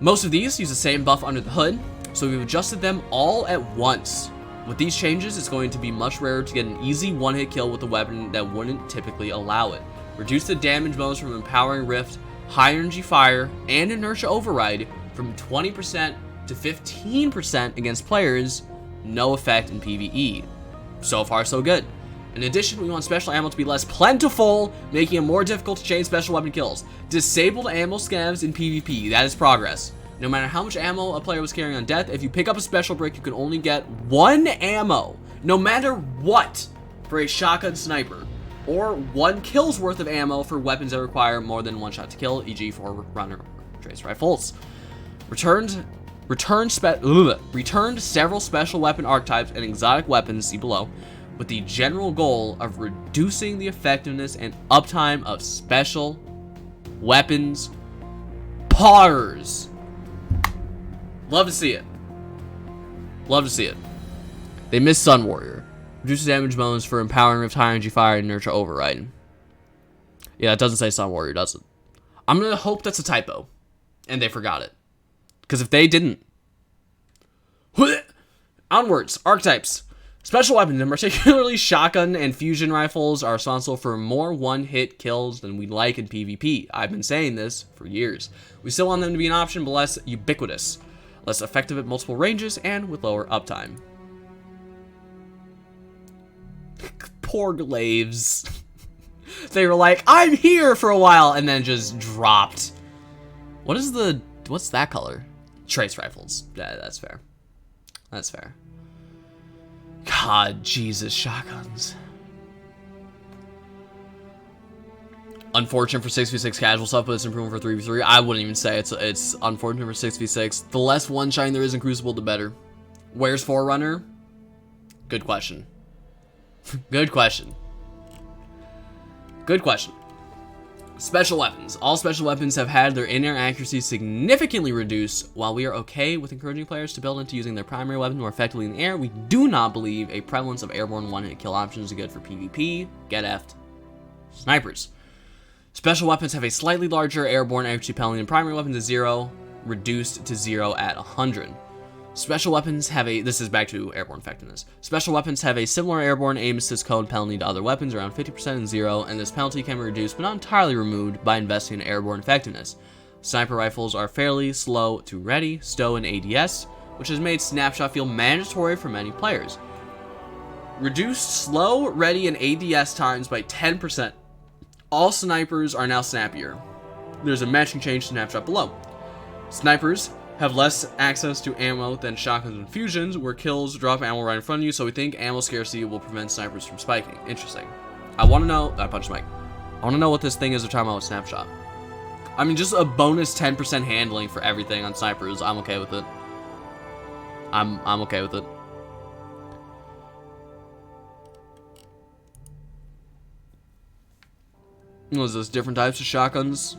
Most of these use the same buff under the hood, so we've adjusted them all at once. With these changes, it's going to be much rarer to get an easy one-hit kill with a weapon that wouldn't typically allow it. Reduce the damage bonus from Empowering Rift, High Energy Fire, and Inertia Override from 20% to 15% against players, no effect in PvE. So far, so good. In addition, we want special ammo to be less plentiful, making it more difficult to chain special weapon kills. Disabled ammo scavs in PvP, that is progress. No matter how much ammo a player was carrying on death, if you pick up a special brick, you can only get 1 ammo, no matter what, for a shotgun sniper, or 1 kill's worth of ammo for weapons that require more than 1 shot to kill, e.g. for runner trace rifles. Returned several special weapon archetypes and exotic weapons, see below, with the general goal of reducing the effectiveness and uptime of special weapons bars. Love to see it. Love to see it. They missed Sun Warrior. Reduces damage bonus for Empowering Rift, High Energy Fire, and Nurture Override. Yeah, it doesn't say Sun Warrior, does it? I'm gonna hope that's a typo. And they forgot it. Because if they didn't... Onwards. Archetypes. Special weapons, and particularly shotgun and fusion rifles, are responsible for more one-hit kills than we'd like in PvP. I've been saying this for years. We still want them to be an option, but less ubiquitous. Less effective at multiple ranges, and with lower uptime. Poor Glaves. They were like, I'm here for a while, and then just dropped. What's that color? Trace rifles. Yeah, that's fair. That's fair. God, Jesus, shotguns. Unfortunate for 6v6 casual stuff, but it's improvement for 3v3. I wouldn't even say it's unfortunate for 6v6. The less one shine there is in Crucible, the better. Where's Forerunner? Good question. Good question. Good question. Special weapons. All special weapons have had their in-air accuracy significantly reduced. While we are okay with encouraging players to build into using their primary weapon more effectively in the air, we do not believe a prevalence of airborne one-hit kill options is good for PvP. Get effed. Snipers. Special weapons have a slightly larger airborne accuracy penalty than primary weapons at 0, reduced to 0 at 100. Special weapons have a, this is back to airborne effectiveness. Special weapons have a similar airborne aim assist code penalty to other weapons, around 50% and 0, and this penalty can be reduced but not entirely removed by investing in airborne effectiveness. Sniper rifles are fairly slow to ready, stow, and ADS, which has made snapshot feel mandatory for many players. Reduced slow, ready, and ADS times by 10%. All snipers are now snappier. There's a matching change to snapshot below. Snipers have less access to ammo than shotguns and fusions, where kills drop ammo right in front of you, so we think ammo scarcity will prevent snipers from spiking. Interesting. I want to know... I punched Mike. I want to know what this thing is they're talking about with snapshot. I mean, just a bonus 10% handling for everything on snipers. I'm okay with it. I'm okay with it. What was this? Different types of shotguns?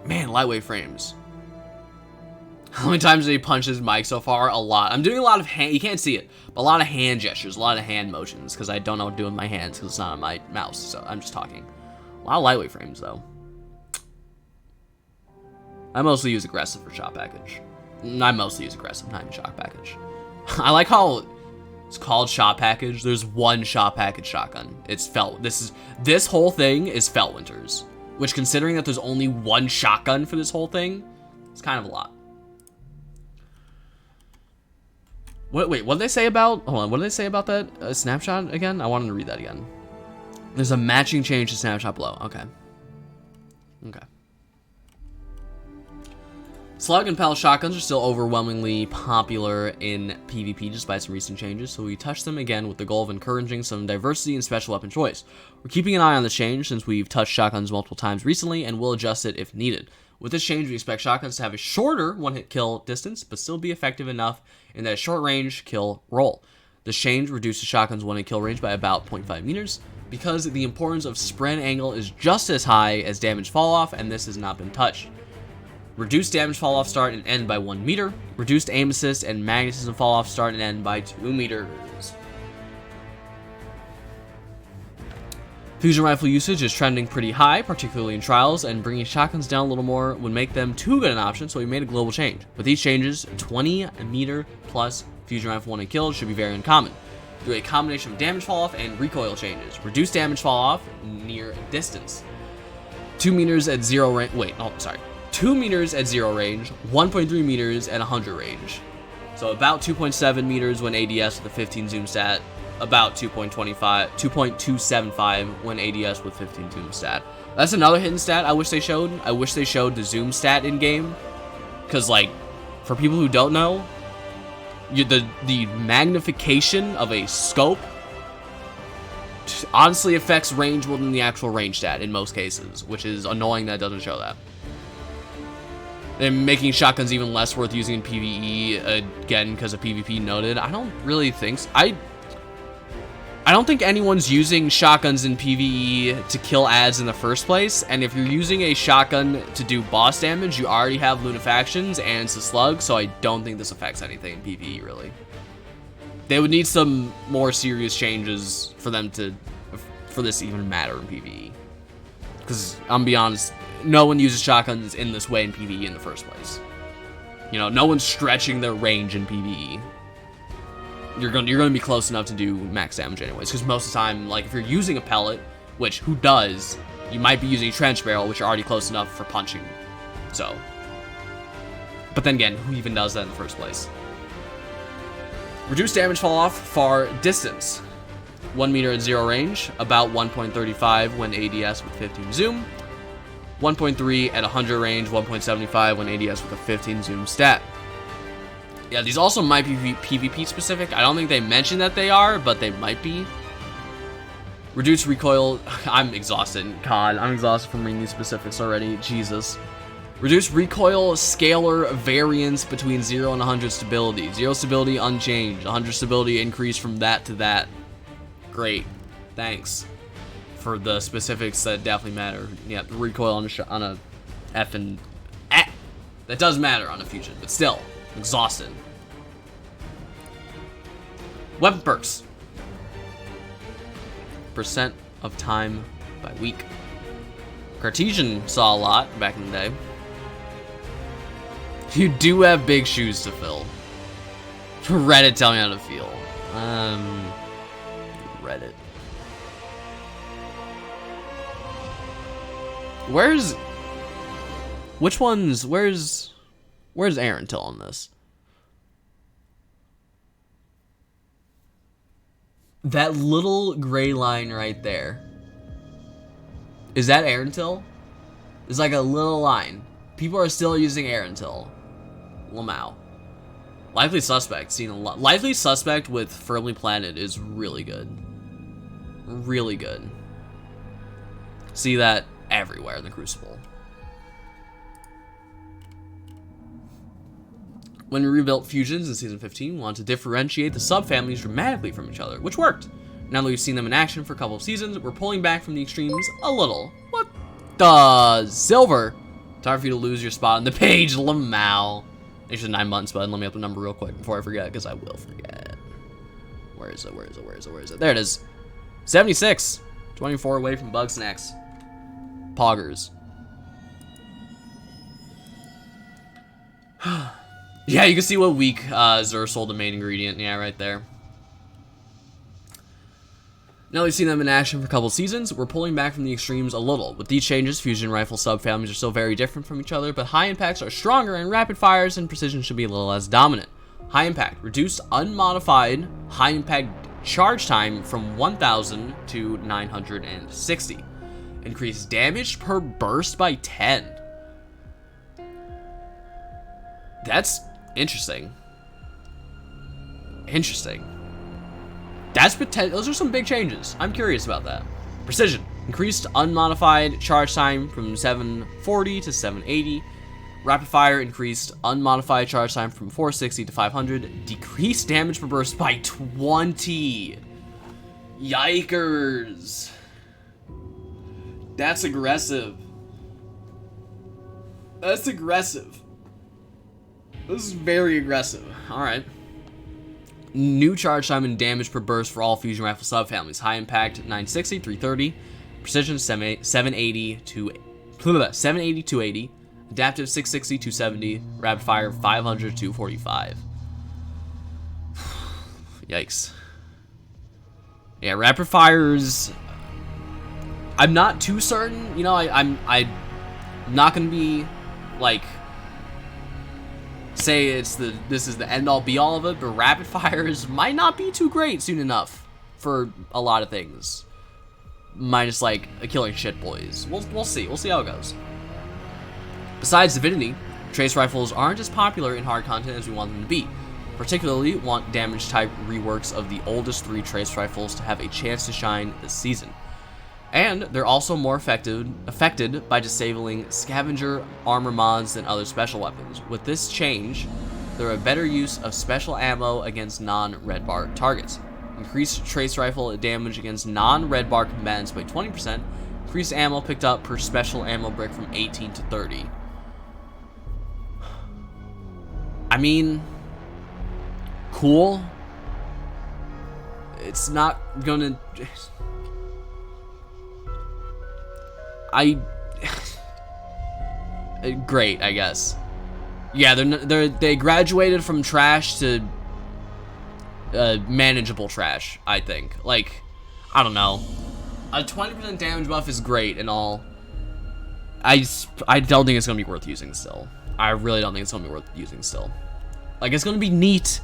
Man, lightweight frames. How many times did he punch his mic so far? A lot. I'm doing a lot of hand... You can't see it. But a lot of hand gestures. A lot of hand motions. Because I don't know what to do with my hands. Because it's not on my mouse. So I'm just talking. A lot of lightweight frames, though. I mostly use aggressive for shot package. I mostly use aggressive, not even shot package. I like how it's called shot package. There's one shot package shotgun. It's Felt. This whole thing is Feltwinter's. Which, considering that there's only one shotgun for this whole thing, it's kind of a lot. Wait, what did they say about... Hold on, what did they say about that snapshot again? I wanted to read that again. There's a matching change to snapshot below. Okay. Okay. Slug and Pal shotguns are still overwhelmingly popular in PvP despite some recent changes, so we touched them again with the goal of encouraging some diversity in special weapon choice. We're keeping an eye on this change since we've touched shotguns multiple times recently, and we'll adjust it if needed. With this change, we expect shotguns to have a shorter one-hit kill distance, but still be effective enough in that short-range kill roll. This change reduces shotgun's one-hit kill range by about 0.5 meters, because the importance of spread angle is just as high as damage fall-off, and this has not been touched. Reduced damage fall-off start and end by 1 meter. Reduced aim assist and magnetism fall-off start and end by 2 meters. Fusion rifle usage is trending pretty high, particularly in trials, and bringing shotguns down a little more would make them too good an option, so we made a global change. With these changes, 20 meter plus fusion rifle 1-hit kills should be very uncommon. Through a combination of damage fall-off and recoil changes. Reduced damage fall-off near distance. 2 meters at 0 range. 2 meters at 0 range, 1.3 meters at 100 range. So about 2.7 meters when ADS with a 15 zoom stat, about 2.275 when ADS with 15 zoom stat. That's another hidden stat I wish they showed. I wish they showed the zoom stat in game, because like for people who don't know, the magnification of a scope honestly affects range more than the actual range stat in most cases, which is annoying that it doesn't show that. And making shotguns even less worth using in PvE, again, because of PvP noted. I don't really think so. I don't think anyone's using shotguns in PvE to kill ads in the first place, and if you're using a shotgun to do boss damage, you already have Lunafactions and it's a slug, so I don't think this affects anything in PvE, really. They would need some more serious changes for this to even matter in PvE. Because, I'm gonna be honest, no one uses shotguns in this way in PvE in the first place. You know, no one's stretching their range in PvE. You're gonna be close enough to do max damage anyways, because most of the time, like, if you're using a pellet, which, who does, you might be using a trench barrel, which are already close enough for punching. So. But then again, who even does that in the first place? Reduced damage fall off far distance. 1 meter at 0 range, about 1.35 when ADS with 15 zoom. 1.3 at 100 range, 1.75 when ADS with a 15 zoom stat. Yeah, these also might be PvP specific. I don't think they mentioned that they are, but they might be. Reduced recoil. I'm exhausted. God, I'm exhausted from reading these specifics already. Jesus. Reduced recoil scalar variance between 0 and 100 stability. 0 stability unchanged. 100 stability increase from that to that. Great. Thanks for the specifics that definitely matter. Yeah, the recoil on a F and that does matter on a fusion, but still, I'm exhausted. Weapon perks. Percent of time by week. Cartesian saw a lot back in the day. You do have big shoes to fill. Reddit, tell me how to feel. Reddit. Where's Aaron Till on this? That little gray line right there. Is that Aaron Till? It's like a little line. People are still using Aaron Till. Lamau. Likely Suspect, seen a lot. Likely Suspect with Firmly Planted is really good. Really good. See that everywhere in the Crucible. When we rebuilt fusions in Season 15, we wanted to differentiate the subfamilies dramatically from each other, which worked. Now that we've seen them in action for a couple of seasons, we're pulling back from the extremes a little. What the? Silver? Time for you to lose your spot on the page, Lamau. It's just 9 months, bud. Let me up the number real quick before I forget, because I will forget. Where is it? Where is it? Where is it? Where is it? There it is. 76. 24 away from Bug Snacks. Poggers. Yeah, you can see what week Zur sold the main ingredient. Yeah, right there. Now we've seen them in action for a couple seasons, we're pulling back from the extremes a little. With these changes, fusion rifle subfamilies are still very different from each other, but high impacts are stronger and rapid fires and precision should be a little less dominant. High impact, reduced unmodified high impact charge time from 1000 to 960. Increased damage per burst by 10. That's interesting. Interesting. That's potential. Those are some big changes. I'm curious about that. Precision. Increased unmodified charge time from 740 to 780. Rapid fire increased unmodified charge time from 460 to 500. Decreased damage per burst by 20. Yikers. That's aggressive. That's aggressive. This is very aggressive. Alright. New charge time and damage per burst for all fusion rifle subfamilies. High impact 960, 330. Precision 780 to 280. Adaptive 660, 270. Rapid fire 500, 245. Yikes. Yeah, rapid fires. I'm not too certain. You know, I'm not gonna be like say this is the end all be all of it, but rapid fires might not be too great soon enough for a lot of things. Minus like a killing shit boys. We'll see. We'll see how it goes. Besides Divinity, trace rifles aren't as popular in hard content as we want them to be. Particularly want damage type reworks of the oldest 3 trace rifles to have a chance to shine this season. And they're also more affected by disabling scavenger armor mods than other special weapons. With this change, there are better use of special ammo against non-red bar targets. Increased trace rifle damage against non-red bar combatants by 20%. Increased ammo picked up per special ammo brick from 18 to 30. I mean, cool. It's not gonna... great, I guess. Yeah, they graduated from trash to manageable trash, I think. Like, I don't know. A 20% damage buff is great and all. I don't think it's gonna be worth using still. I really don't think it's gonna be worth using still. Like, it's gonna be neat,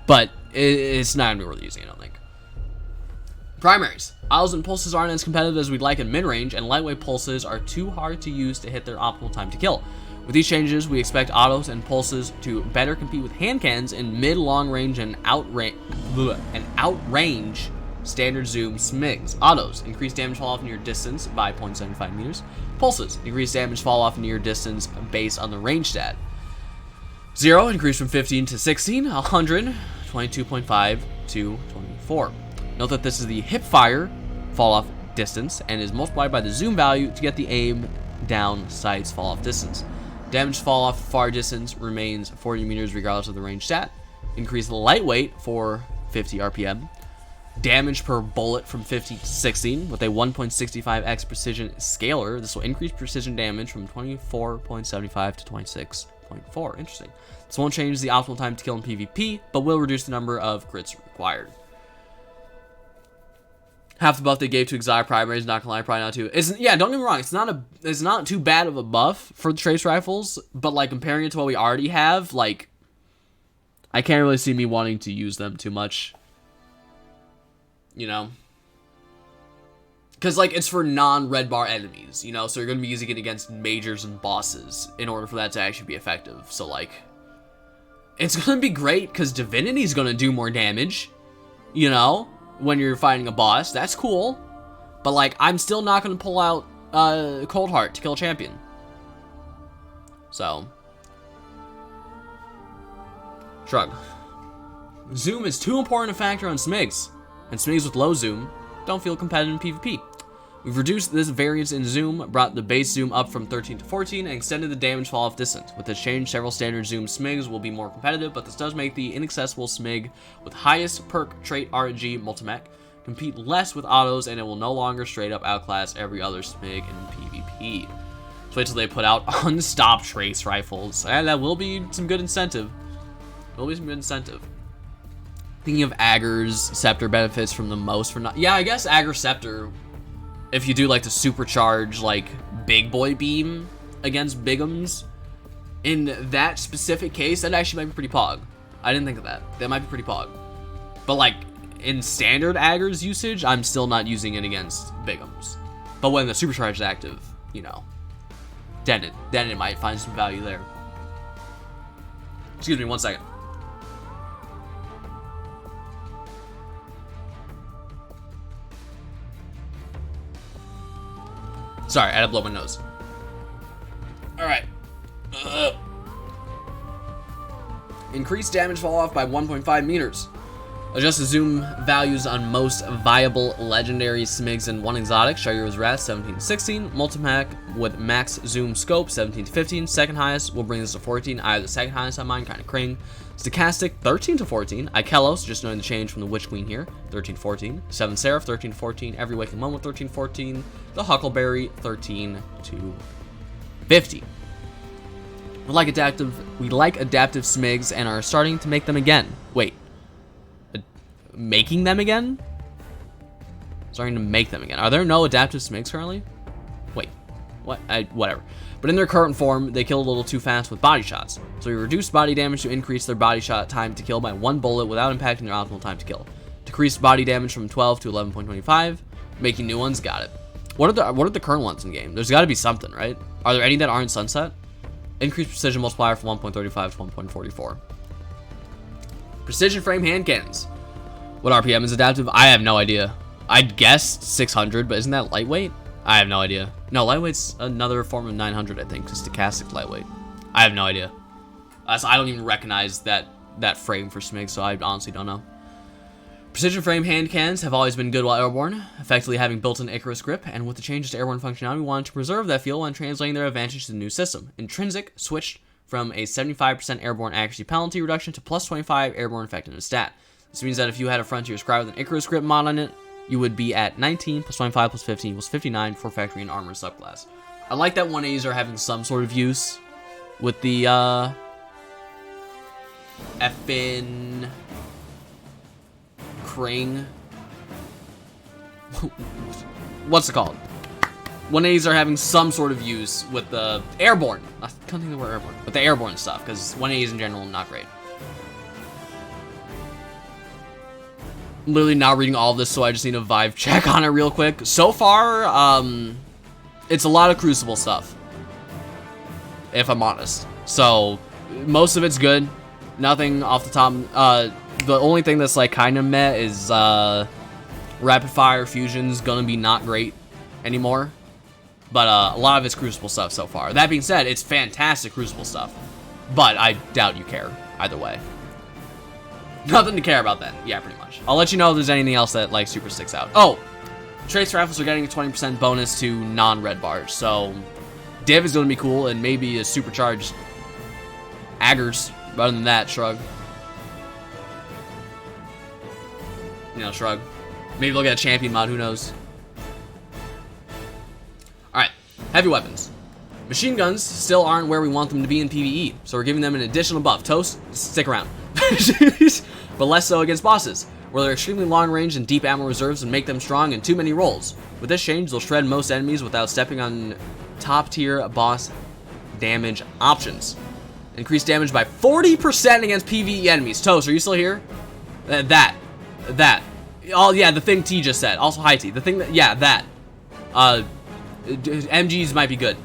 but it's not gonna be worth using, I don't think. Primaries. Autos and pulses aren't as competitive as we'd like in mid-range, and lightweight pulses are too hard to use to hit their optimal time to kill. With these changes, we expect autos and pulses to better compete with hand cannons in mid-long range and outrange standard zoom SMIGs. Autos increase damage fall off near distance by 0.75 meters. Pulses increase damage fall off near distance based on the range stat. 0 increase from 15 to 16. 100 22.5 to 24. Note that this is the hip fire fall off distance and is multiplied by the zoom value to get the aim down sights fall off distance. Damage fall off far distance remains 40 meters regardless of the range stat. Increase the lightweight for 50 RPM. Damage per bullet from 50 to 16 with a 1.65x precision scaler. This will increase precision damage from 24.75 to 26.4. Interesting. This won't change the optimal time to kill in PvP, but will reduce the number of crits required. Half the buff they gave to exotic primaries, not gonna lie, probably not too. Yeah, don't get me wrong, it's not too bad of a buff for the trace rifles, but like comparing it to what we already have, like I can't really see me wanting to use them too much. You know? Because like it's for non-red bar enemies, you know, so you're gonna be using it against majors and bosses in order for that to actually be effective. So like it's gonna be great because Divinity's gonna do more damage, you know? When you're fighting a boss, that's cool, but like I'm still not gonna pull out Cold Heart to kill a champion. So Shrug. Zoom is too important a factor on Smigs, and Smigs with low zoom don't feel competitive in PvP. We've reduced this variance in zoom, brought the base zoom up from 13 to 14, and extended the damage fall-off distance. With this change, several standard zoom Smigs will be more competitive, but this does make the inaccessible Smig with highest perk trait RNG Multimech compete less with autos, and it will no longer straight up outclass every other Smig in PvP. So wait till they put out unstopped trace rifles, and that will be some good incentive. Thinking of Agger's Scepter benefits from the most for not. Yeah, I guess Agger's Scepter, if you do like the supercharge like big boy beam against bigums, in that specific case, that actually might be pretty pog. I didn't think of that. That might be pretty pog. But like in standard Agger's usage, I'm still not using it against bigums. But when the supercharge is active, you know, then it might find some value there. Excuse me, 1 second. Sorry, I had to blow my nose. Alright. Increase damage fall off by 1.5 meters. Adjust the zoom values on most viable legendary Smigs and 1 exotic. Shaggy's Wrath 17 to 16. Multimac with max zoom scope 17 to 15. Second highest will bring this to 14. I have the second highest on mine, kind of cring. Stochastic 13 to 14. Ikelos, just knowing the change from the Witch Queen here, 13 to 14. Seven Seraph 13 to 14. Every Waking Moment 13 to 14. The Huckleberry 13 to 50. We like adaptive Smigs and are starting to make them again. Wait. Making them again? Starting to make them again. Are there no adaptive Smigs currently? Wait. What? Whatever. But in their current form, they kill a little too fast with body shots. So we reduce body damage to increase their body shot time to kill by 1 bullet without impacting their optimal time to kill. Decreased body damage from 12 to 11.25. Making new ones, got it. What are the current ones in game? There's got to be something, right? Are there any that aren't sunset? Increased precision multiplier from 1.35 to 1.44. Precision frame hand cannons. What RPM is adaptive? I have no idea. I'd guess 600, but isn't that lightweight? I have no idea. No, lightweight's another form of 900, I think. Just stochastic lightweight. I have no idea. So I don't even recognize that frame for Smig, so I honestly don't know. Precision frame hand cannons have always been good while airborne, effectively having built-in Icarus grip, and with the changes to airborne functionality, we wanted to preserve that feel when translating their advantage to the new system. Intrinsic switched from a 75% airborne accuracy penalty reduction to plus 25 airborne effectiveness stat. This means that if you had a Frontier Scribe with an Icarus grip mod on it, you would be at 19 plus 25 plus 15 equals 59 for factory and armor subclass. I like that 180s are having some sort of use with the effin' Kring. What's it called? 180s are having some sort of use with the airborne. I can't think of the word airborne. With the airborne stuff, because 180s in general are not great. I'm literally now reading all of this, so I just need a vibe check on it real quick. So far, it's a lot of Crucible stuff, if I'm honest. So, most of it's good. Nothing off the top. The only thing that's like kind of meh is Rapid Fire Fusion's gonna be not great anymore. But a lot of it's Crucible stuff so far. That being said, it's fantastic Crucible stuff. But I doubt you care either way. Nothing to care about then. Yeah, pretty much. I'll let you know if there's anything else that like super sticks out. Oh, Trace Rifles are getting a 20% bonus to non-red bars. So Div is going to be cool, and maybe a supercharged Aggers. Other than that, shrug. You know, shrug. Maybe they'll get a champion mod, who knows. Alright, heavy weapons. Machine guns still aren't where we want them to be in PvE, so we're giving them an additional buff. Toast, stick around. But less so against bosses, where they're extremely long range and deep ammo reserves and make them strong in too many rolls. With this change, they'll shred most enemies without stepping on top tier boss damage options. Increase damage by 40% against PvE enemies. Toast, are you still here? That. Oh yeah, the thing T just said. Also hi T. The thing that, yeah, that. MGs might be good.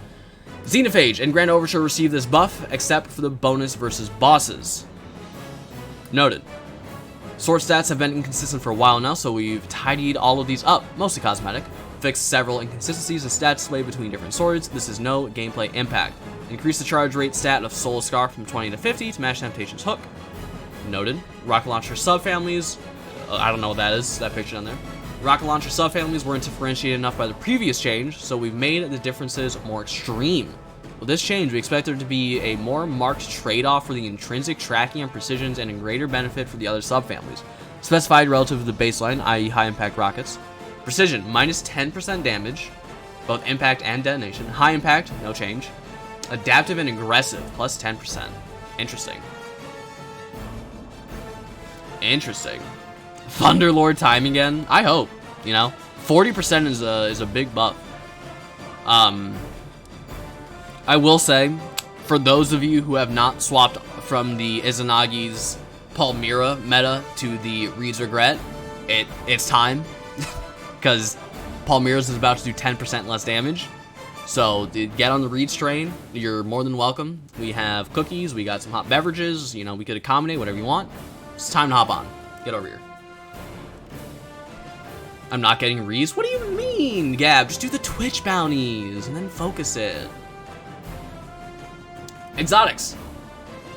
Xenophage and Grand Overture receive this buff, except for the bonus versus bosses. Noted. Sword stats have been inconsistent for a while now, so we've tidied all of these up, mostly cosmetic. Fixed several inconsistencies in stat display between different swords. This is no gameplay impact. Increase the charge rate stat of Soul Scar from 20 to 50 to match Temptation's Hook. Noted. Rocket launcher subfamilies. I don't know what that is. That picture down there. Rocket launcher subfamilies weren't differentiated enough by the previous change, so we've made the differences more extreme. With this change, we expect there to be a more marked trade-off for the intrinsic tracking and precisions and a greater benefit for the other subfamilies, specified relative to the baseline, i.e. high-impact rockets. Precision, minus 10% damage, both impact and detonation. High impact, no change. Adaptive and aggressive, plus 10%. Interesting. Interesting. Thunderlord time again? I hope, you know? 40% is a big buff. I will say, for those of you who have not swapped from the Izanagi's Palmyra meta to the Reed's Regret, it's time. Because Palmyra's is about to do 10% less damage. So, get on the Reed's train. You're more than welcome. We have cookies, we got some hot beverages, you know, we could accommodate whatever you want. It's time to hop on. Get over here. I'm not getting Reeds? What do you mean, Gab? Just do the Twitch bounties and then focus it. Exotics.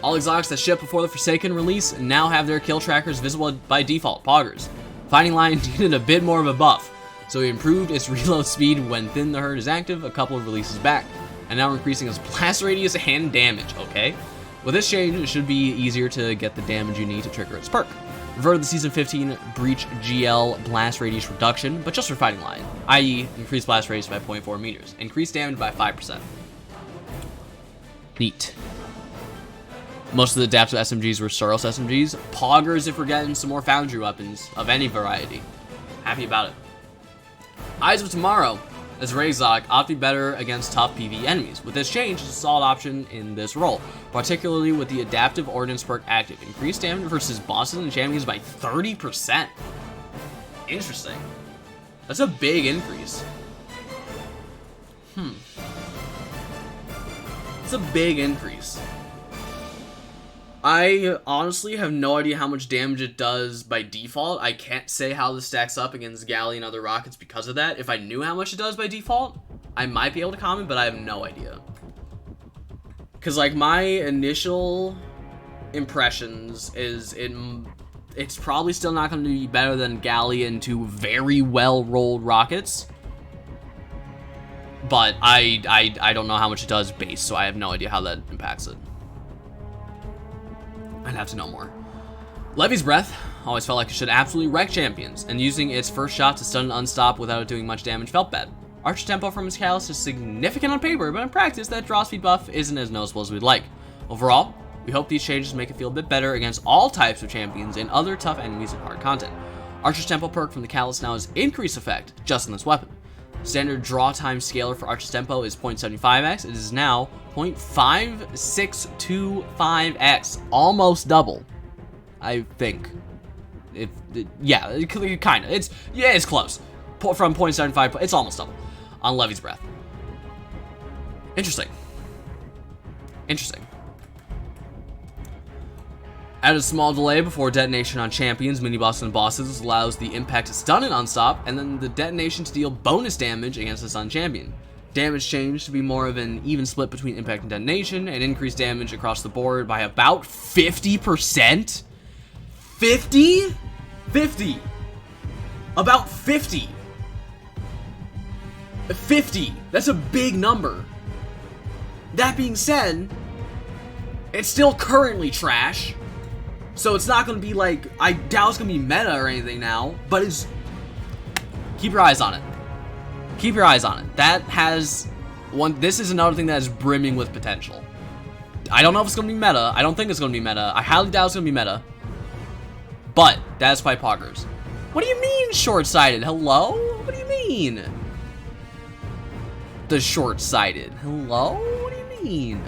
All exotics that ship before the Forsaken release now have their kill trackers visible by default. Poggers. Fighting Line needed a bit more of a buff, so we improved its reload speed when Thin the Herd is active a couple of releases back, and now we're increasing its blast radius and damage, okay? With this change, it should be easier to get the damage you need to trigger its perk. Reverted the Season 15 Breach GL blast radius reduction, but just for Fighting Line, i.e. increased blast radius by 0.4 meters, increased damage by 5%. Neat. Most of the adaptive SMGs were Soros SMGs. Poggers if we're getting some more Foundry weapons of any variety. Happy about it. Eyes of Tomorrow. As Ray Exotic, ought to be better against tough PvE enemies. With this change, it's a solid option in this role, particularly with the adaptive ordnance perk active. Increased damage versus bosses and champions by 30%. Interesting. That's a big increase. It's a big increase. I honestly have no idea how much damage it does by default. I can't say how this stacks up against Galley and other rockets because of that. If I knew how much it does by default, I might be able to comment, but I have no idea. Because, like, my initial impressions is it's probably still not going to be better than Galley and two very well-rolled rockets. But I don't know how much it does base, so I have no idea how that impacts it. I'd have to know more. Levy's Breath always felt like it should absolutely wreck champions, and using its first shot to stun and unstop without it doing much damage felt bad. Archer tempo from his Callus is significant on paper, but in practice that draw speed buff isn't as noticeable as we'd like. Overall, we hope these changes make it feel a bit better against all types of champions and other tough enemies in hard content. Archer's tempo perk from the Callus now has increased effect just on this weapon. Standard draw time scaler for Archer's tempo is 0.75x. It is now 0.5625x, almost double. I think. Yeah, kind of. It's close. From 0.75, it's almost double on Levy's Breath. Interesting. Interesting. Add a small delay before detonation on champions, mini-bosses, and bosses allows the impact to stun and unstop, and then the detonation to deal bonus damage against the stun champion. Damage changed to be more of an even split between impact and detonation, and increased damage across the board by about 50%? 50? 50. About 50. 50. That's a big number. That being said, it's still currently trash. So it's not going to be like, I doubt it's going to be meta or anything now, but it's, keep your eyes on it. Keep your eyes on it. That has one, this is another thing that is brimming with potential. I don't know if it's going to be meta. I don't think it's going to be meta. I highly doubt it's going to be meta. But that's by Poggers. What do you mean short-sighted? Hello? What do you mean? The short-sighted. Hello? What do you mean?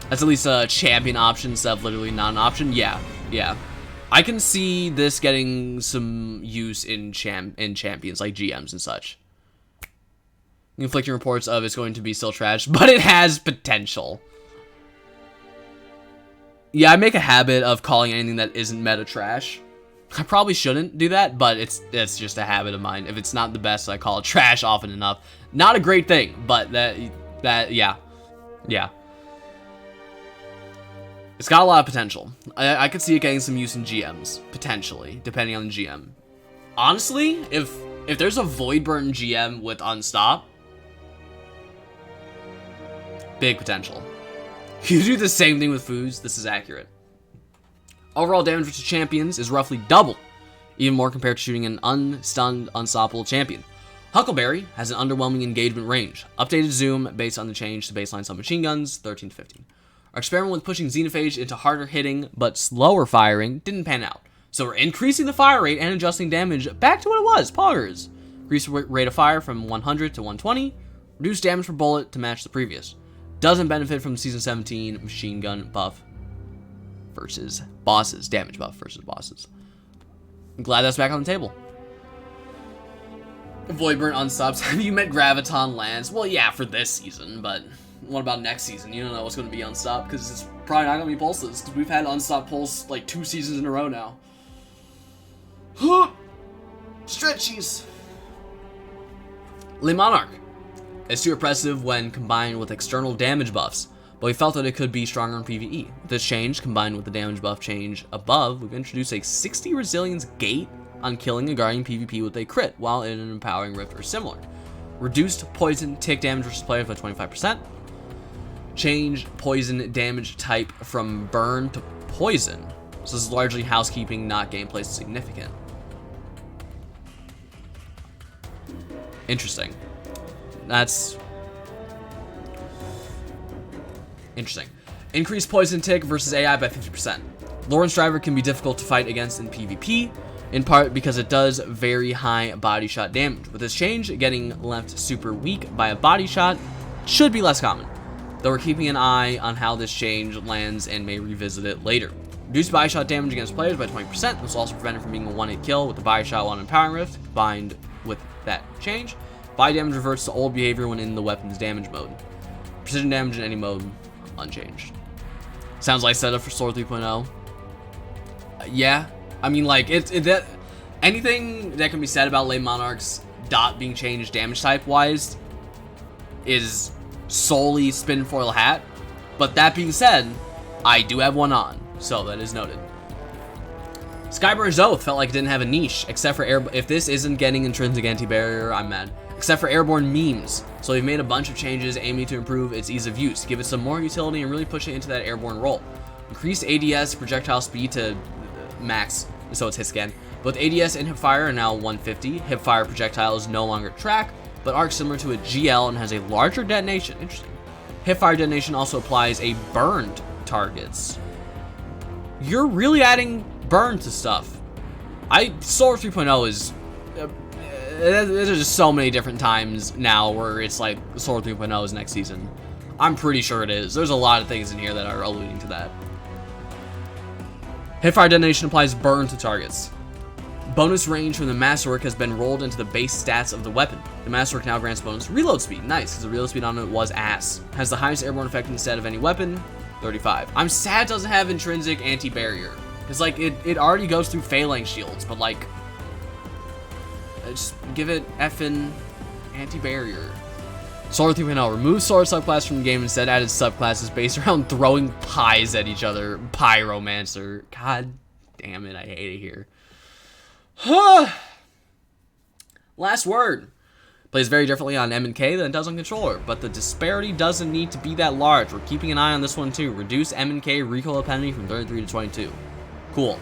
That's at least a champion option instead of literally not an option. Yeah. I can see this getting some use in champions like GMs and such. Conflicting reports of it's going to be still trash, but it has potential. Yeah, I make a habit of calling anything that isn't meta trash. I probably shouldn't do that, but it's just a habit of mine. If it's not the best, I call it trash often enough. Not a great thing, but yeah. It's got a lot of potential. I could see it getting some use in GMs, potentially, depending on the GM. Honestly, if there's a Voidburn GM with Unstop, big potential. You do the same thing with foods, this is accurate. Overall damage versus champions is roughly double, even more compared to shooting an unstunned, unstoppable champion. Huckleberry has an underwhelming engagement range. Updated zoom based on the change to baseline submachine guns, 13 to 15. Our experiment with pushing Xenophage into harder hitting but slower firing didn't pan out. So we're increasing the fire rate and adjusting damage back to what it was, poggers. Increase rate of fire from 100 to 120. Reduce damage per bullet to match the previous. Doesn't benefit from Season 17 machine gun buff versus bosses. Damage buff versus bosses. I'm glad that's back on the table. Voidburn unstops. Have you met Graviton Lance? Well, yeah, for this season, but what about next season? You don't know what's going to be unstopped because it's probably not going to be pulses because we've had unstopped pulse like 2 seasons in a row now. Stretchies. Le Monarch. It's too oppressive when combined with external damage buffs, but we felt that it could be stronger in PvE. With this change, combined with the damage buff change above, we've introduced a 60 resilience gate on killing a Guardian PvP with a crit, while in an Empowering Rift or similar. Reduced poison tick damage versus players by 25%. Change poison damage type from burn to poison. So this is largely housekeeping, not gameplay significant. Interesting. That's interesting. Increase poison tick versus AI by 50%. Lawrence Driver can be difficult to fight against in PvP, in part because it does very high body shot damage. With this change, getting left super weak by a body shot should be less common, though we're keeping an eye on how this change lands and may revisit it later. Reduce body shot damage against players by 20%. This will also prevent it from being a one-hit kill with the body shot while in Empowering Rift. Combined with that change, body damage reverts to old behavior when in the weapon's damage mode. Precision damage in any mode, unchanged. Sounds like setup for Sword 3.0. Yeah, I mean, like, that anything that can be said about Le Monarch's dot being changed damage type wise is solely spin foil hat. But that being said, I do have one on, so that is noted. Skyburner's Oath felt like it didn't have a niche, except for if this isn't getting intrinsic anti-barrier, I'm mad. Except for airborne memes. So we've made a bunch of changes aiming to improve its ease of use, give it some more utility, and really push it into that airborne role. Increase ADS projectile speed to max, so it's hit scan. Both ADS and hipfire are now 150. Hipfire projectiles no longer track, but arc similar to a GL and has a larger detonation. Interesting. Hipfire detonation also applies a burned targets. You're really adding burn to stuff. Solar 3.0 is there's just so many different times now where it's like Solar 3.0 is next season. I'm pretty sure it is. There's a lot of things in here that are alluding to that. Hipfire detonation applies burn to targets. Bonus range from the Masterwork has been rolled into the base stats of the weapon. The Masterwork now grants bonus reload speed. Nice, because the reload speed on it was ass. Has the highest airborne effect instead of any weapon, 35. I'm sad it doesn't have intrinsic anti-barrier. Because, like, it already goes through phalanx shields, but, like, just give it effing anti-barrier. Sword 3.0. Remove sword subclass from the game, instead added subclasses based around throwing pies at each other. Pyromancer. God damn it, I hate it here. Last word. Plays very differently on M and K than it does on controller, but the disparity doesn't need to be that large. We're keeping an eye on this one too. Reduce M and K recoil penalty from 33 to 22. Cool.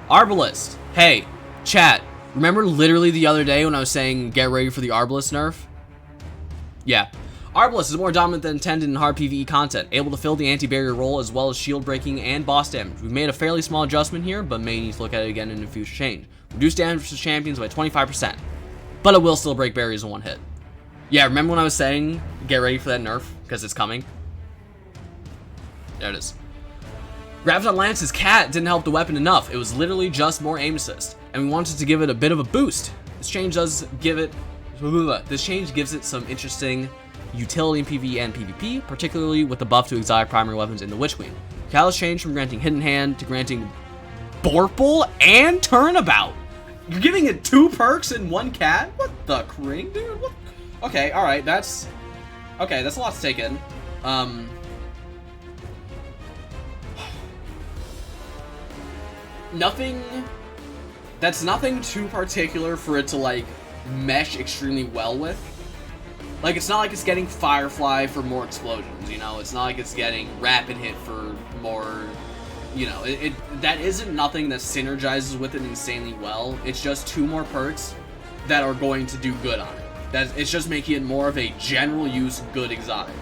Arbalist. Hey, chat. Remember literally the other day when I was saying get ready for the Arbalist nerf? Yeah. Arbalist is more dominant than intended in hard PvE content, able to fill the anti-barrier role as well as shield breaking and boss damage. We've made a fairly small adjustment here, but may need to look at it again in a future change. Reduce damage versus champions by 25%, but it will still break barriers in one hit. Yeah, remember when I was saying get ready for that nerf, because it's coming? There it is. Graviton Lance's cat didn't help the weapon enough. It was literally just more aim assist, and we wanted to give it a bit of a boost. This change gives it some interesting utility in PvE and PvP, particularly with the buff to exotic primary weapons in the Witch Queen. Callus changed from granting Hidden Hand to granting Borple and Turnabout. You're giving it 2 perks in 1 cat? What the cring, dude? What? Okay, alright, that's a lot to take in. nothing, that's nothing too particular for it to, like, mesh extremely well with. Like, it's not like it's getting Firefly for more explosions, you know? It's not like it's getting Rapid Hit for more, you know? That isn't nothing that synergizes with it insanely well. It's just 2 more perks that are going to do good on it. It's just making it more of a general use good exotic.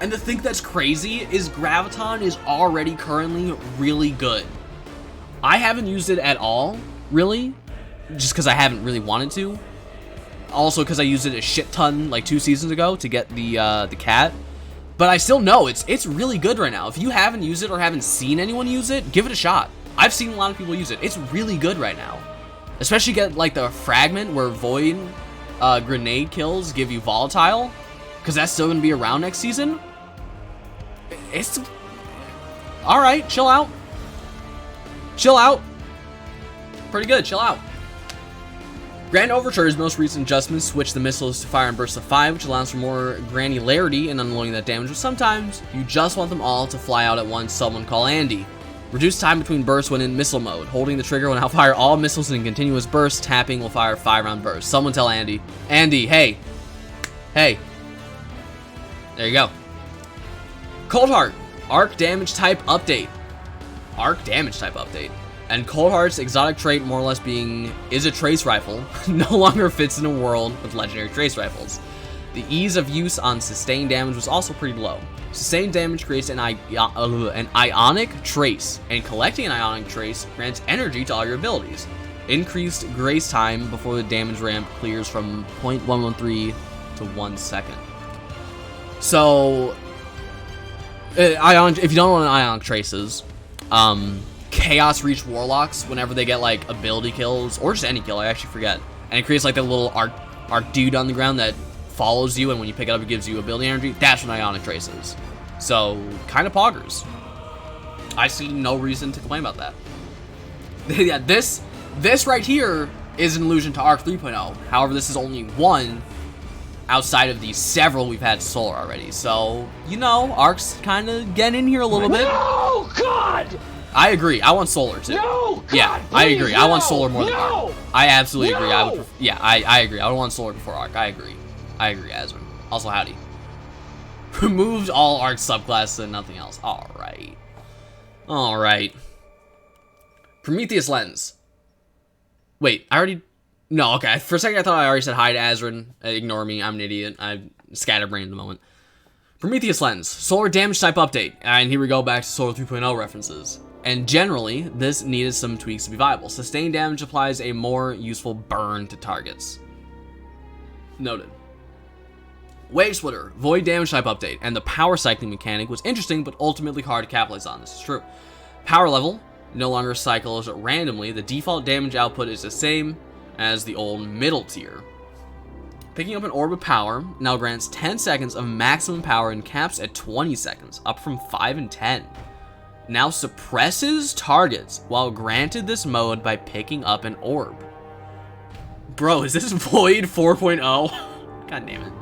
And the thing that's crazy is Graviton is already currently really good. I haven't used it at all, really, just because I haven't really wanted to. Also because I used it a shit ton like 2 seasons ago to get the cat. But I still know it's really good right now. If you haven't used it or haven't seen anyone use it, give it a shot. I've seen a lot of people use it. It's really good right now. Especially get like the fragment where Void grenade kills give you volatile, because that's still going to be around next season. It's alright, chill out. Chill out. Pretty good, chill out. Grand Overture's most recent adjustments switch the missiles to fire and bursts of 5, which allows for more granularity in unloading that damage, but sometimes you just want them all to fly out at once. Someone call Andy. Reduce time between bursts when in missile mode. Holding the trigger will now fire all missiles in continuous bursts. Tapping will fire 5-round bursts. Someone tell Andy. Andy, hey. Hey. There you go. Cold Heart. Arc damage type update. Arc damage type update. And Cold Heart's exotic trait more or less being is a trace rifle no longer fits in a world with legendary trace rifles. The ease of use on sustained damage was also pretty low. Sustained damage creates an ionic trace, and collecting an ionic trace grants energy to all your abilities. Increased grace time before the damage ramp clears from 0.113 to 1 second. So, if you don't know what an ionic trace is, Chaos Reach Warlocks, whenever they get like ability kills, or just any kill, I actually forget, and it creates like that little arc dude on the ground that follows you, and when you pick it up it gives you ability energy. That's what Ionic Trace is. So, kind of poggers. I see no reason to complain about that. Yeah, this right here is an allusion to Arc 3.0. However, this is only one outside of the several we've had Solar already. So, you know, Arc's kind of getting in here a little bit. No, God! I agree. I want Solar too. No, God, yeah, please, I agree. no, I want Solar more than no, Arc. I absolutely agree. I would. no. Yeah, I agree. I would want Solar before Arc. I agree. I agree, Aswin. Also, howdy. Removed all Arc subclasses and nothing else. Alright. Alright. Prometheus Lens. Wait, I already... No, okay. For a second I thought I already said hi to Azrin. Ignore me, I'm an idiot. I'm scatterbrained at the moment. Prometheus Lens. Solar damage type update. And here we go back to Solar 3.0 references. And generally, this needed some tweaks to be viable. Sustained damage applies a more useful burn to targets. Noted. Wave Splitter, Void damage type update, and the power cycling mechanic was interesting but ultimately hard to capitalize on. This is true. Power level no longer cycles randomly. The default damage output is the same as the old middle tier. Picking up an orb of power now grants 10 seconds of maximum power and caps at 20 seconds, up from 5 and 10. Now suppresses targets while granted this mode by picking up an orb. Bro, is this Void 4.0? God damn it.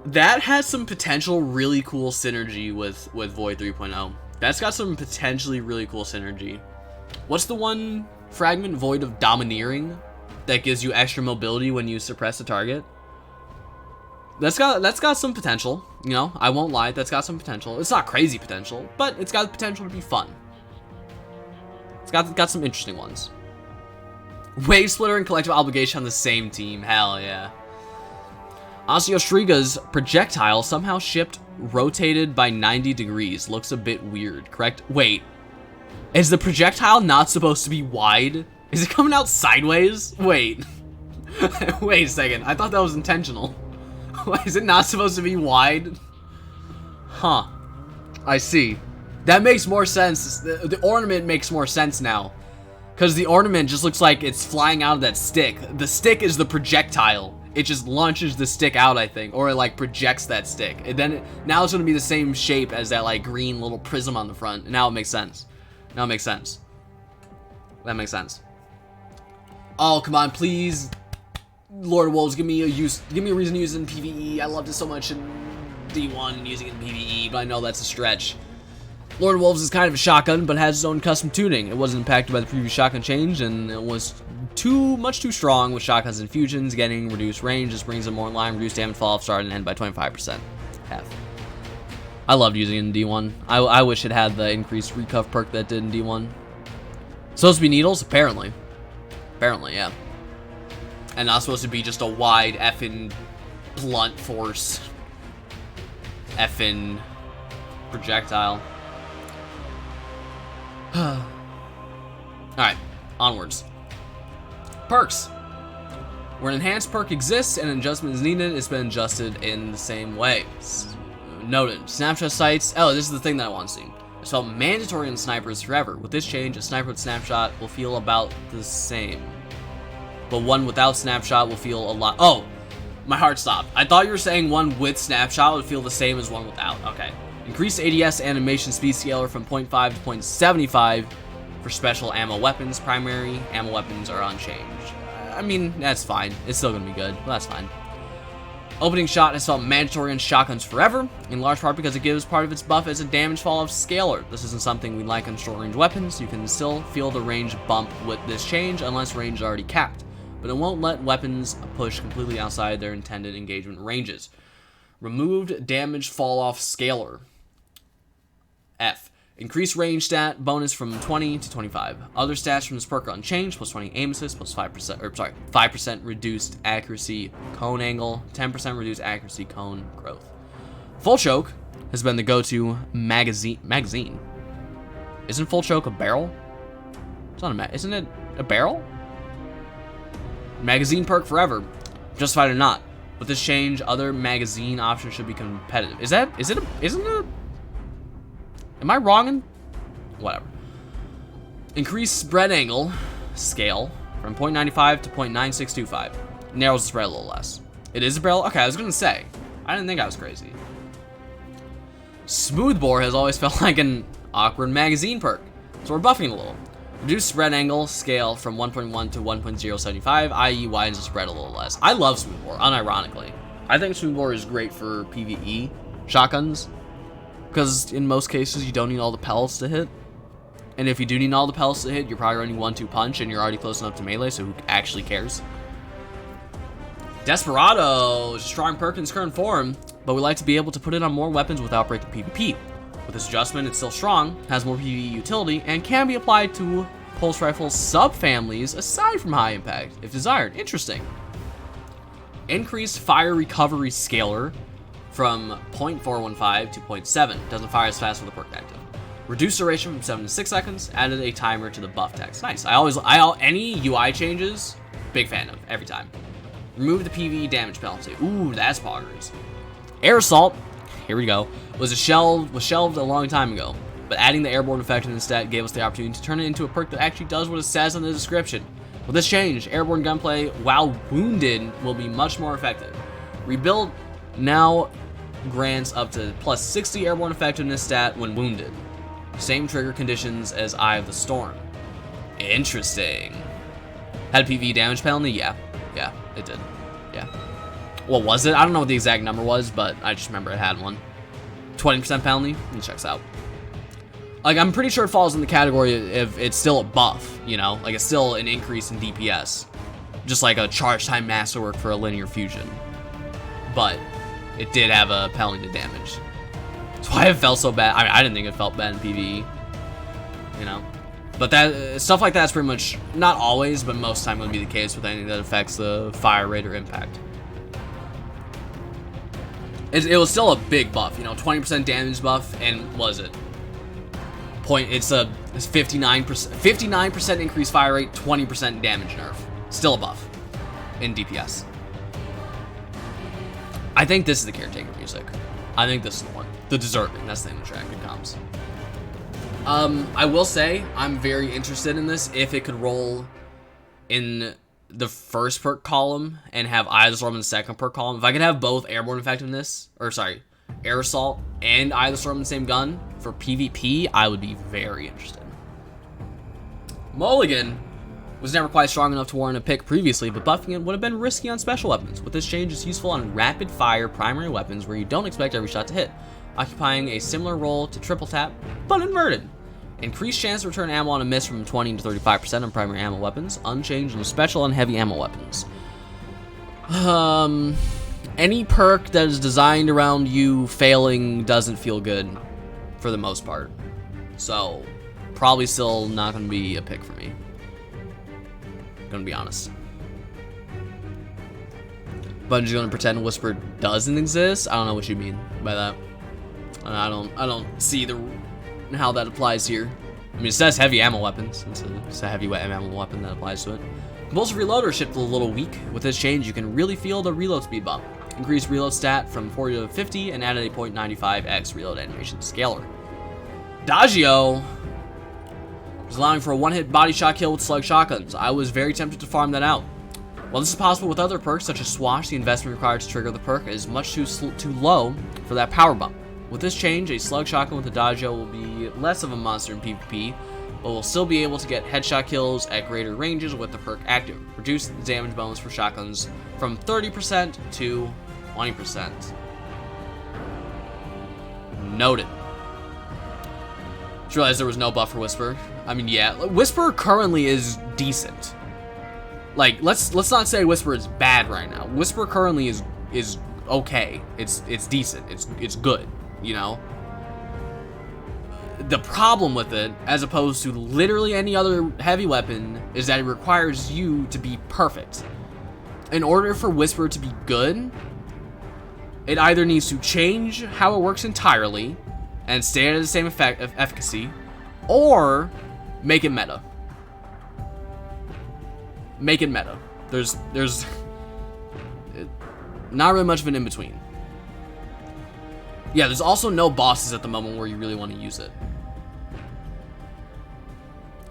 That has some potential really cool synergy with Void 3.0. That's got some potentially really cool synergy. What's the one fragment, Void of Domineering, that gives you extra mobility when you suppress a target? That's got some potential, you know, I won't lie, that's got some potential. It's not crazy potential, but it's got potential to be fun. It's got some interesting ones. Wave Splitter and Collective Obligation on the same team, hell yeah. Osteostriga's projectile somehow shipped rotated by 90 degrees. Looks a bit weird, correct? Wait, is the projectile not supposed to be wide? Is it coming out sideways? Wait. Wait a second, I thought that was intentional. Is it not supposed to be wide? Huh. I see. That makes more sense. The ornament makes more sense now. Because the ornament just looks like it's flying out of that stick. The stick is the projectile. It just launches the stick out, I think. Or it like projects that stick. And then now it's going to be the same shape as that like green little prism on the front. And now it makes sense. Now it makes sense. That makes sense. Oh, come on, please. Lord of Wolves, give me a reason to use it in PvE. I loved it so much in D1 and using it in PvE, but I know that's a stretch. Lord of Wolves is kind of a shotgun, but has its own custom tuning. It wasn't impacted by the previous shotgun change, and it was much too strong with shotguns and fusions, getting reduced range. This brings it more in line, reduced damage, fall off, start, and end by 25%. F. I loved using it in D1. I wish it had the increased recuff perk that did in D1. Supposed to be needles? Apparently. Apparently, yeah. And not supposed to be just a wide effing blunt force effing projectile. Alright, onwards. Perks. Where an enhanced perk exists and an adjustment is needed, it's been adjusted in the same way. Noted. Snapshot sights. Oh, this is the thing that I want to see. It's felt mandatory in snipers forever. With this change, a sniper with snapshot will feel about the same. But one without snapshot will feel a lot... Oh! My heart stopped. I thought you were saying one with snapshot would feel the same as one without. Okay. Increased ADS animation speed scaler from 0.5 to 0.75 for special ammo weapons. Primary ammo weapons are unchanged. I mean, that's fine. It's still going to be good, but that's fine. Opening shot has felt mandatory in shotguns forever, in large part because it gives part of its buff as a damage fall-off scaler. This isn't something we like on short-range weapons. You can still feel the range bump with this change unless range is already capped, but it won't let weapons push completely outside their intended engagement ranges. Removed damage fall-off scaler. F. Increased range stat bonus from 20 to 25. Other stats from this perk are unchanged, plus 20 aim assist, plus 5% reduced accuracy cone angle, 10% reduced accuracy cone growth. Full choke has been the go-to magazine. Isn't full choke a barrel? It's not a isn't it a barrel? Magazine perk forever, justified or not. With this change, other magazine options should be competitive. Isn't it? Am I wrong in... Whatever. Increase spread angle scale from 0.95 to 0.9625. Narrows the spread a little less. It is a barrel? Okay, I was gonna say. I didn't think I was crazy. Smoothbore has always felt like an awkward magazine perk, so we're buffing it a little. Reduce spread angle scale from 1.1 to 1.075, i.e. widens the spread a little less. I love Smoothbore, unironically. I think Smoothbore is great for PvE shotguns, because in most cases you don't need all the pellets to hit. And if you do need all the pellets to hit, you're probably running 1-2 punch and you're already close enough to melee, so who actually cares? Desperado is a strong perk in its current form, but we like to be able to put it on more weapons without breaking PvP. With this adjustment, it's still strong, has more PvE utility, and can be applied to pulse rifle subfamilies aside from high impact, if desired. Interesting. Increased fire recovery scaler from 0.415 to 0.7. Doesn't fire as fast with the perk active. Reduced duration from 7 to 6 seconds. Added a timer to the buff text. Nice. Any UI changes, big fan of every time. Remove the PvE damage penalty. Ooh, that's poggers. Air assault, here we go, was shelved a long time ago, but adding the airborne effect in the stat gave us the opportunity to turn it into a perk that actually does what it says in the description. With this change, airborne gunplay while wounded will be much more effective. Rebuild now grants up to plus 60 airborne effectiveness stat when wounded. Same trigger conditions as Eye of the Storm. Interesting. Had PvE damage penalty? Yeah, it did. Yeah. What was it? I don't know what the exact number was, but I just remember it had one. 20% penalty? It checks out. Like, I'm pretty sure it falls in the category if it's still a buff, you know? Like, it's still an increase in DPS. Just like a charge time masterwork for a linear fusion. But it did have a penalty to damage. That's why it felt so bad. I mean, I didn't think it felt bad in PvE. You know? But that stuff like that's pretty much, not always, but most of the time going to be the case with anything that affects the fire rate or impact. It was still a big buff, you know, 20% damage buff, and was it? It's 59% increased fire rate, 20% damage nerf. Still a buff in DPS. I think this is the caretaker music. I think this is the one. The Deserving, that's the name of the track. It comes. I will say, I'm very interested in this if it could roll in the first perk column and have Eye of the Storm in the second perk column. If I could have both airborne effectiveness, air assault and Eye of the Storm in the same gun for PvP, I would be very interested. Mulligan was never quite strong enough to warrant a pick previously, but buffing it would have been risky on special weapons. With this change, it's useful on rapid fire primary weapons where you don't expect every shot to hit. occupying a similar role to triple tap, but inverted. Increased chance to return ammo on a miss from 20 to 35% on primary ammo weapons, unchanged on special and heavy ammo weapons. Any perk that is designed around you failing doesn't feel good for the most part. So, probably still not going to be a pick for me. Gonna be honest. Bungie's gonna pretend Whisper doesn't exist? I don't know what you mean by that. I don't see how that applies here. I mean, it says heavy ammo weapons. It's a heavy ammo weapon that applies to it. Compulsive Reloader shifted a little weak. With this change, you can really feel the reload speed bump. Increased reload stat from 40 to 50 and added a 0.95x reload animation scaler. Dagio is allowing for a one-hit body shot kill with slug shotguns. I was very tempted to farm that out. While this is possible with other perks such as Swash, the investment required to trigger the perk is much too low for that power bump. With this change, a slug shotgun with a Dagio will be less of a monster in PvP, but will still be able to get headshot kills at greater ranges with the perk active. Reduce the damage bonus for shotguns from 30% to 20%. Noted. Just realized there was no buff for Whisper. I mean, yeah, Whisper currently is decent. Like, let's not say Whisper is bad right now. Whisper currently is okay. It's decent. It's good, you know? The problem with it, as opposed to literally any other heavy weapon, is that it requires you to be perfect. In order for Whisper to be good, it either needs to change how it works entirely and stay at the same efficacy, or make it meta. Make it meta. There's not really much of an in-between. Yeah, there's also no bosses at the moment where you really want to use it.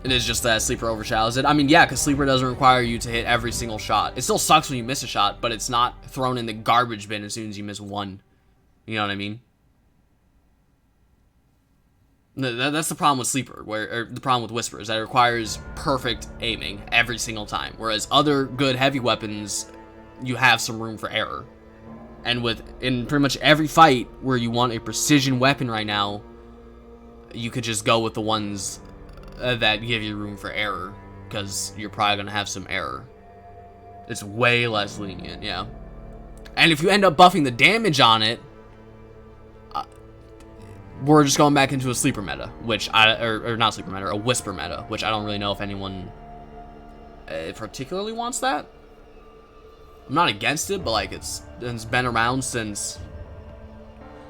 It is just that Sleeper overshadows it. I mean, yeah, because Sleeper doesn't require you to hit every single shot. It still sucks when you miss a shot, but it's not thrown in the garbage bin as soon as you miss one. You know what I mean? That's the problem with Sleeper, or the problem with Whisper, is that it requires perfect aiming every single time. Whereas other good heavy weapons, you have some room for error. And in pretty much every fight where you want a precision weapon right now, you could just go with the ones that give you room for error, because you're probably going to have some error. It's way less lenient, yeah. And if you end up buffing the damage on it, we're just going back into a sleeper meta, which or not sleeper meta, a whisper meta, which I don't really know if anyone particularly wants that. I'm not against it, but like it's been around since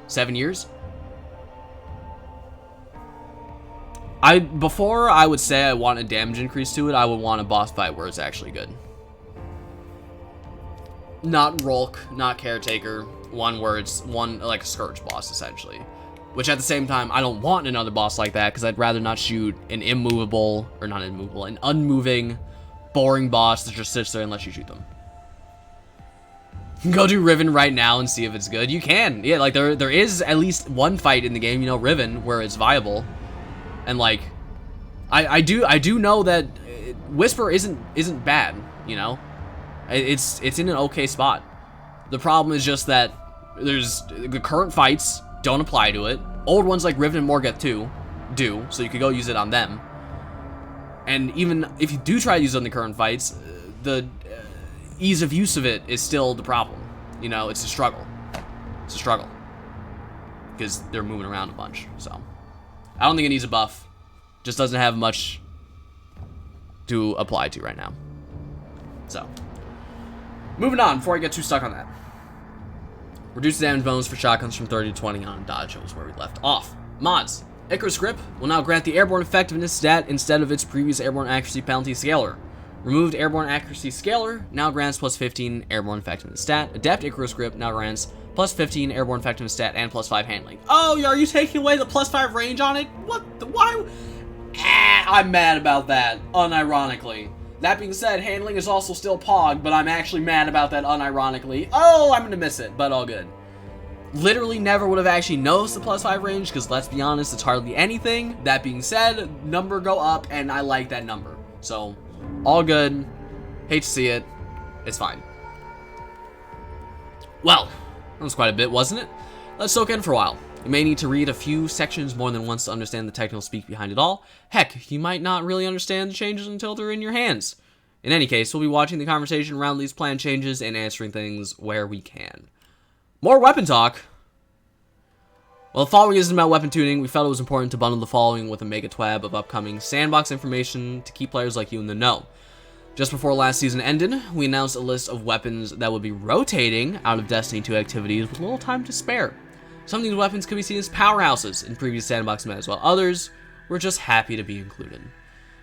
7 years. Before I would say I want a damage increase to it, I would want a boss fight where it's actually good. Not Rolk, not Caretaker, one where it's like a Scourge boss essentially. Which at the same time, I don't want another boss like that because I'd rather not shoot an an unmoving, boring boss that just sits there and lets you shoot them. Go do Riven right now and see if it's good. You can, yeah. Like there is at least one fight in the game, you know, Riven, where it's viable, and like, I do know that Whisper isn't bad, you know, it's in an okay spot. The problem is just that the current fights don't apply to it. Old ones like Riven and Morgeth 2 do, so you could go use it on them. And even if you do try to use it on the current fights, the ease of use of it is still the problem. You know, it's a struggle. It's a struggle. Because they're moving around a bunch, so. I don't think it needs a buff. Just doesn't have much to apply to right now. So. Moving on, before I get too stuck on that. Reduce the damage bonus for shotguns from 30 to 20 on dodge was where we left off. Mods. Icarus Grip will now grant the airborne effectiveness stat instead of its previous airborne accuracy penalty scaler. Removed airborne accuracy scaler now grants plus 15 airborne effectiveness stat. Adept Icarus Grip now grants plus 15 airborne effectiveness stat and plus 5 handling. Oh, are you taking away the plus 5 range on it? What? Why? I'm mad about that, unironically. That being said, handling is also still Pog, but I'm actually mad about that unironically. Oh, I'm gonna miss it, but all good. Literally never would have actually noticed the plus 5 range, because let's be honest, it's hardly anything. That being said, number go up, and I like that number. So, all good. Hate to see it. It's fine. Well, that was quite a bit, wasn't it? Let's soak in for a while. You may need to read a few sections more than once to understand the technical speak behind it all. Heck, you might not really understand the changes until they're in your hands. In any case, we'll be watching the conversation around these planned changes and answering things where we can. More weapon talk. Well, the following isn't about weapon tuning. We felt it was important to bundle the following with a mega TWAB of upcoming sandbox information to keep players like you in the know. Just before last season ended, we announced a list of weapons that would be rotating out of Destiny 2 activities with little time to spare. Some of these weapons could be seen as powerhouses in previous sandbox metas, while others were just happy to be included.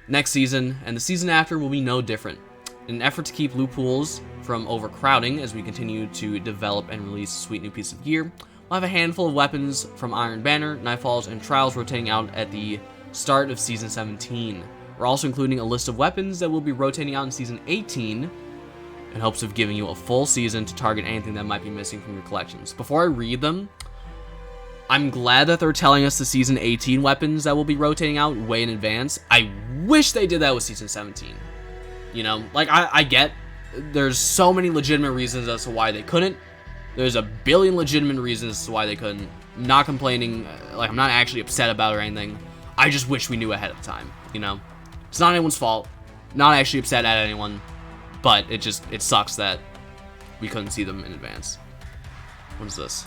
Next season, and the season after, will be no different. In an effort to keep loopholes from overcrowding as we continue to develop and release a sweet new piece of gear, we'll have a handful of weapons from Iron Banner, Nightfalls, and Trials rotating out at the start of Season 17. We're also including a list of weapons that will be rotating out in Season 18 in hopes of giving you a full season to target anything that might be missing from your collections. Before I read them, I'm glad that they're telling us the Season 18 weapons that will be rotating out way in advance. I wish they did that with Season 17. You know, like, I get there's so many legitimate reasons as to why they couldn't. There's a billion legitimate reasons as to why they couldn't. I'm not complaining, like, I'm not actually upset about it or anything. I just wish we knew ahead of time, you know? It's not anyone's fault. Not actually upset at anyone, but it sucks that we couldn't see them in advance. What is this?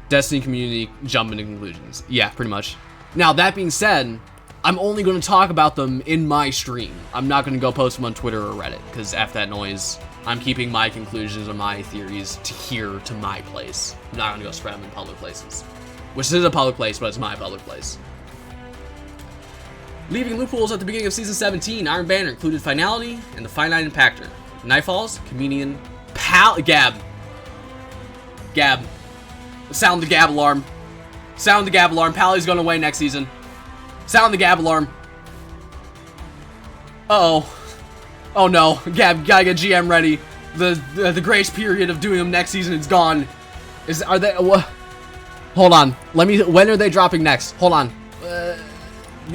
Destiny community jumping to conclusions. Yeah, pretty much. Now, that being said, I'm only going to talk about them in my stream. I'm not going to go post them on Twitter or Reddit, because F that noise. I'm keeping my conclusions and my theories to here, to my place. I'm not going to go spread them in public places. Which is a public place, but it's my public place. Leaving loopholes at the beginning of Season 17, Iron Banner included Finality and the Finite Impactor. Nightfalls, Comedian, Gab. Sound the Gab alarm. Sound the Gab alarm. Pally's going away next season. Sound the Gab alarm. Uh-oh. Oh no. Gab, gotta get GM ready. The grace period of doing them next season is gone. Are they... Hold on. When are they dropping next? Hold on.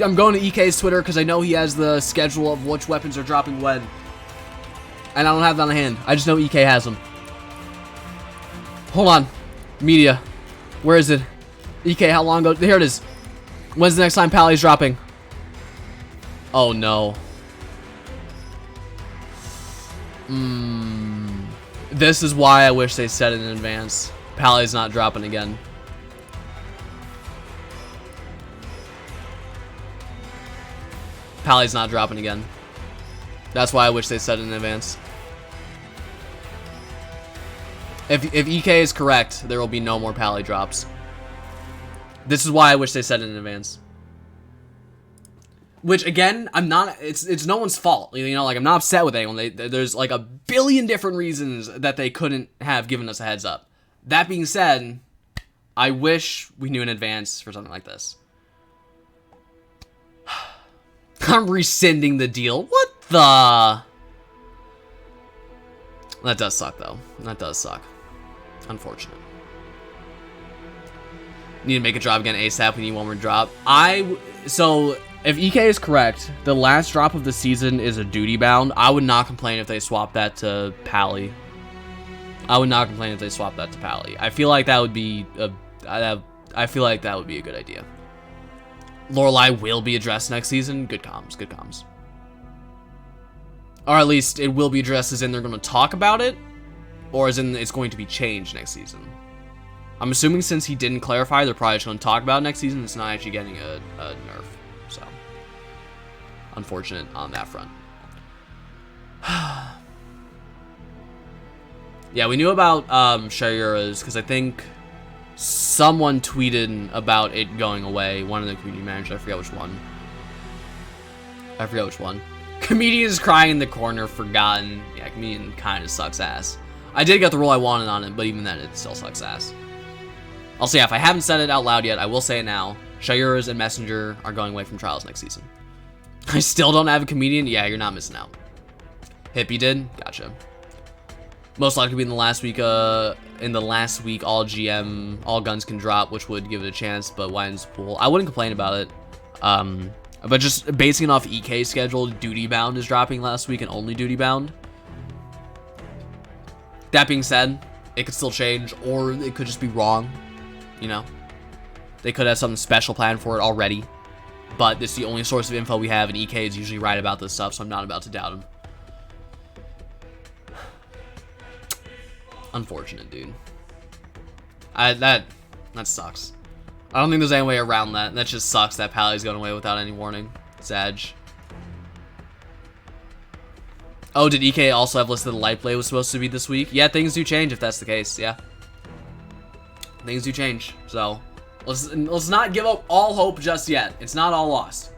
I'm going to EK's Twitter because I know he has the schedule of which weapons are dropping when. And I don't have that on hand. I just know EK has them. Hold on. Media. Where is it? EK, how long ago? Here it is. When's the next time Pally's dropping? Oh no. This is why I wish they said it in advance. Pally's not dropping again. Pally's not dropping again. That's why I wish they said it in advance. If EK is correct, there will be no more Pally drops. This is why I wish they said it in advance. Which, again, I'm not... It's no one's fault. You know, like, I'm not upset with anyone. There's, like, a billion different reasons that they couldn't have given us a heads up. That being said, I wish we knew in advance for something like this. I'm rescinding the deal. What the... That does suck, though. That does suck. Unfortunate. Need to make a drop again ASAP. We need one more drop. So, if EK is correct, the last drop of the season is a duty bound. I would not complain if they swapped that to Pally. I would not complain if they swapped that to Pally. I feel like that would be I feel like that would be a good idea. Lorelei will be addressed next season. Good comms, good comms. Or at least it will be addressed as in they're going to talk about it, or as in it's going to be changed next season. I'm assuming since he didn't clarify, they're probably just going to talk about it next season. It's not actually getting a nerf. So, unfortunate on that front. Yeah, we knew about Shayura's because I think someone tweeted about it going away. One of the community managers, I forget which one. Comedian is crying in the corner, forgotten. Yeah, Comedian kind of sucks ass. I did get the role I wanted on it, but even then, it still sucks ass. Also, yeah, if I haven't said it out loud yet, I will say it now. Shayura's and Messenger are going away from Trials next season. I still don't have a Comedian? Yeah, you're not missing out. Hippie did? Gotcha. Most likely in the last week, all GM, all guns can drop, which would give it a chance, but Wine's pool. I wouldn't complain about it. But just basing it off EK's schedule, Duty Bound is dropping last week and only Duty Bound. That being said, It could still change, or it could just be wrong, you know? They could have something special planned for it already, but this is the only source of info we have, and EK is usually right about this stuff, so I'm not about to doubt him. Unfortunate, dude. That sucks. I don't think there's any way around that. That just sucks that Pally's going away without any warning. Sag. Oh, did EK also have listed the light blade was supposed to be this week? Yeah, things do change if that's the case, yeah. Things do change, so let's not give up all hope just yet. It's not all lost.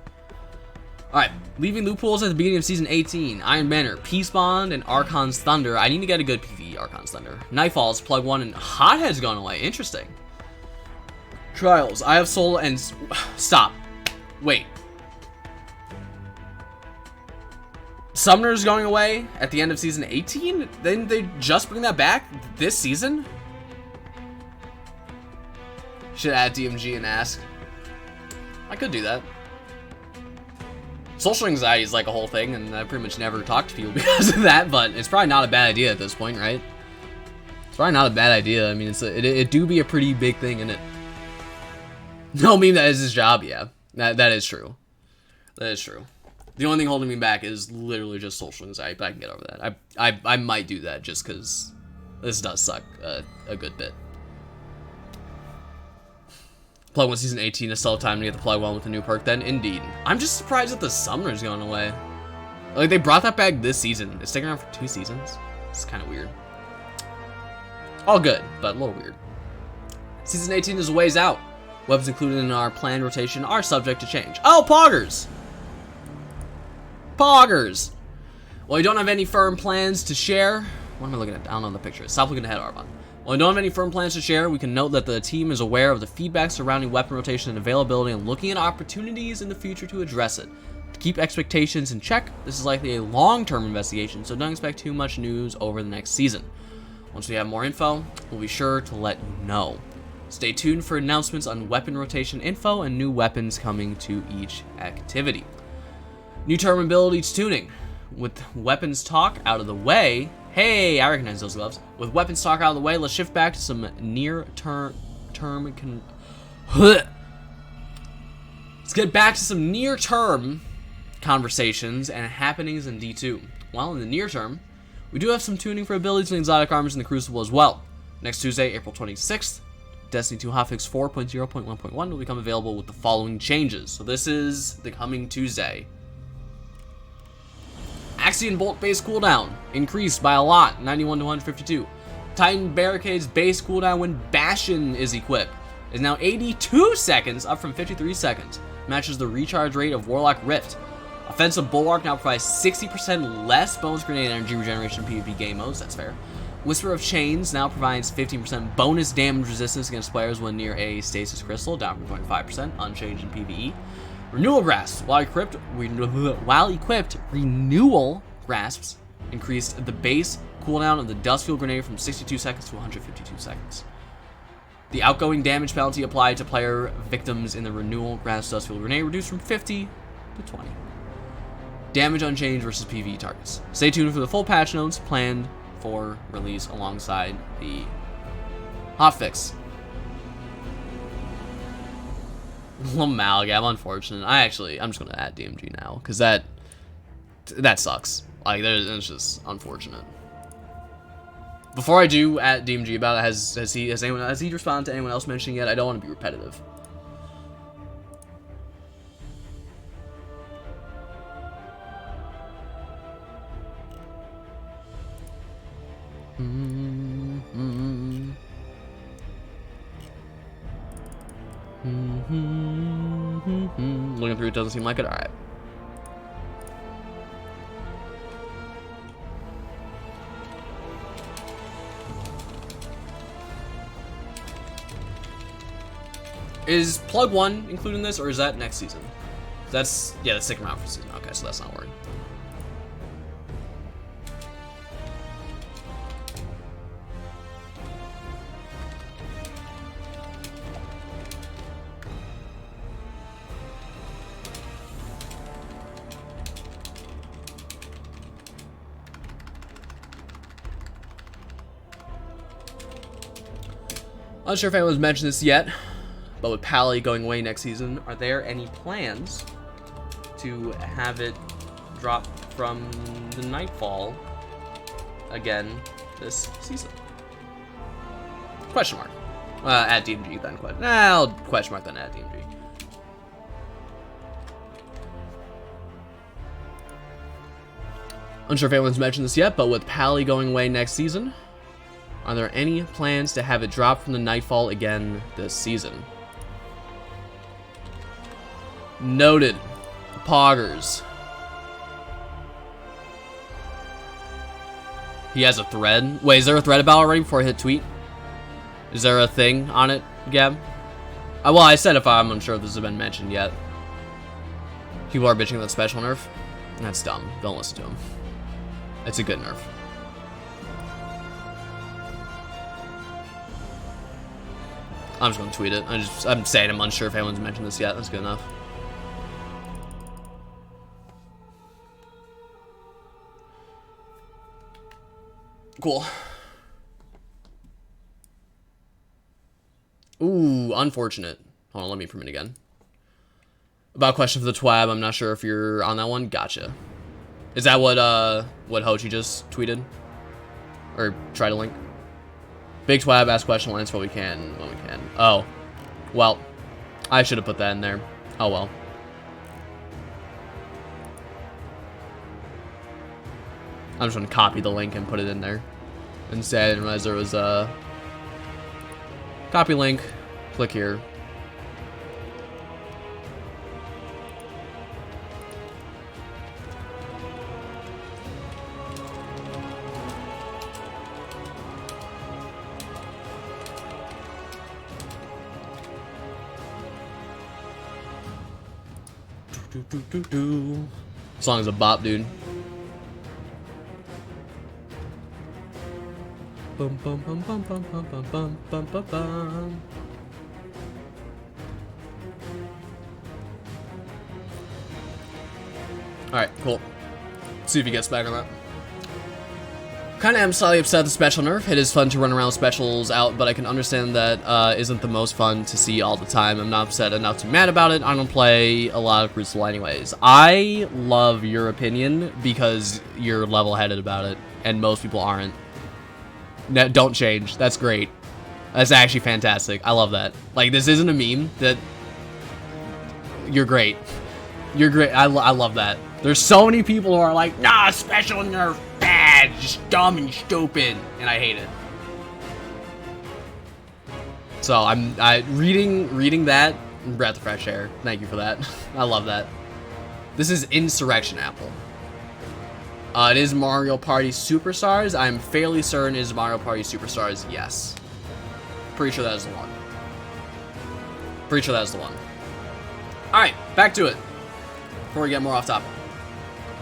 Alright, leaving loopholes at the beginning of Season 18. Iron Banner, Peace Bond, and Archon's Thunder. I need to get a good PvE Archon's Thunder. Nightfalls, Plug 1, and Hothead's gone away. Interesting. Trials, I have Soul and... Stop. Wait. Summoner's going away at the end of Season 18? Then they just bring that back this season? Should add DMG and ask. I could do that. Social anxiety is like a whole thing, and I pretty much never talk to people because of that, but it's probably not a bad idea at this point, right? It's probably not a bad idea. I mean, it do be a pretty big thing, innit? No, meme that is his job, yeah. That is true. That is true. The only thing holding me back is literally just social anxiety, but I can get over that. I might do that just because this does suck a good bit. Plug 1 Season 18 is still time to get the Plug 1 with the new perk then? Indeed. I'm just surprised that the Summoner's going away. Like, they brought that back this season. It's sticking around for 2 seasons. It's kind of weird. All good, but a little weird. Season 18 is a ways out. Weapons included in our planned rotation are subject to change. Oh, Poggers! Poggers! Well, we don't have any firm plans to share. What am I looking at? I don't know the picture. Stop looking ahead, Arbon. While we don't have any firm plans to share, we can note that the team is aware of the feedback surrounding weapon rotation and availability and looking at opportunities in the future to address it. To keep expectations in check, this is likely a long-term investigation, so don't expect too much news over the next season. Once we have more info, we'll be sure to let you know. Stay tuned for announcements on weapon rotation info and new weapons coming to each activity. New term abilities tuning. With weapons talk out of the way, hey, I recognize those gloves. With weapons talk out of the way, let's shift back to some near-term... Let's get back to some near-term conversations and happenings in D2. Well, in the near term, we do have some tuning for abilities and exotic armors in the Crucible as well. Next Tuesday, April 26th, Destiny 2 hotfix 4.0.1.1 will become available with the following changes. So this is the coming Tuesday. Axion Bolt base cooldown increased by a lot, 91 to 152. Titan Barricade's base cooldown when Bastion is equipped is now 82 seconds, up from 53 seconds. Matches the recharge rate of Warlock Rift. Offensive Bulwark now provides 60% less bonus grenade energy regeneration in PvP game modes, that's fair. Whisper of Chains now provides 15% bonus damage resistance against players when near a stasis crystal, down from 25%, unchanged in PvE. Renewal Grasps, while equipped, Renewal Grasps increased the base cooldown of the Dustfield Grenade from 62 seconds to 152 seconds. The outgoing damage penalty applied to player victims in the Renewal Grasp Dustfield Grenade reduced from 50 to 20. Damage unchanged versus PvE targets. Stay tuned for the full patch notes planned for release alongside the hotfix. Amalgam, unfortunate. I'm just gonna add DMG now because that sucks. Like, it's just unfortunate. Before I do add DMG about it, has he responded to anyone else mentioning yet? I don't want to be repetitive. Looking through it doesn't seem like it. Alright. Is Plug 1 including this, or is that next season? That's sticking around for season. Okay, so that's not working. Not sure if anyone's mentioned this yet, but with Pally going away next season, are there any plans to have it drop from the Nightfall again this season? Question mark. At DMG then. I'll question mark then at DMG. Unsure if anyone's mentioned this yet, but with Pally going away next season, are there any plans to have it drop from the Nightfall again this season? Noted. Poggers. He has a thread. Wait, is there a thread about it already before I hit tweet? Is there a thing on it, Gab? Well, I said if I'm unsure if this has been mentioned yet. People are bitching about special nerf. That's dumb. Don't listen to him. It's a good nerf. I'm just gonna tweet it. I'm saying I'm unsure if anyone's mentioned this yet. That's good enough. Cool. Ooh, unfortunate. Hold on, let me print it again. About question for the TWAB, I'm not sure if you're on that one. Gotcha. Is that what Hochi just tweeted? Or tried to link? Big TWAB, ask question, we'll answer what we can when we can. Oh. Well, I should have put that in there. Oh well. I'm just gonna copy the link and put it in there. Instead, I didn't realize there was a copy link. Click here. Song is a bop, dude. Bum bum bum bum bum bum bum bum bum bum bum. Alright, cool. Let's see if he gets back on that. Kinda am slightly upset at the special nerf. It is fun to run around with specials out, but I can understand that isn't the most fun to see all the time. I'm not upset enough to be mad about it. I don't play a lot of Crucible anyways. I love your opinion because you're level-headed about it, and most people aren't. No, don't change. That's great. That's actually fantastic. I love that. Like, this isn't a meme. That you're great. You're great. I love that. There's so many people who are like, nah, special nerf bad, just dumb and stupid, and I hate it. So I'm reading that, breath of fresh air. Thank you for that. I love that. This is Insurrection Apple. It is Mario Party Superstars. I'm fairly certain it is Mario Party Superstars. Yes. Pretty sure that is the one. Pretty sure that is the one. All right, back to it. Before we get more off topic.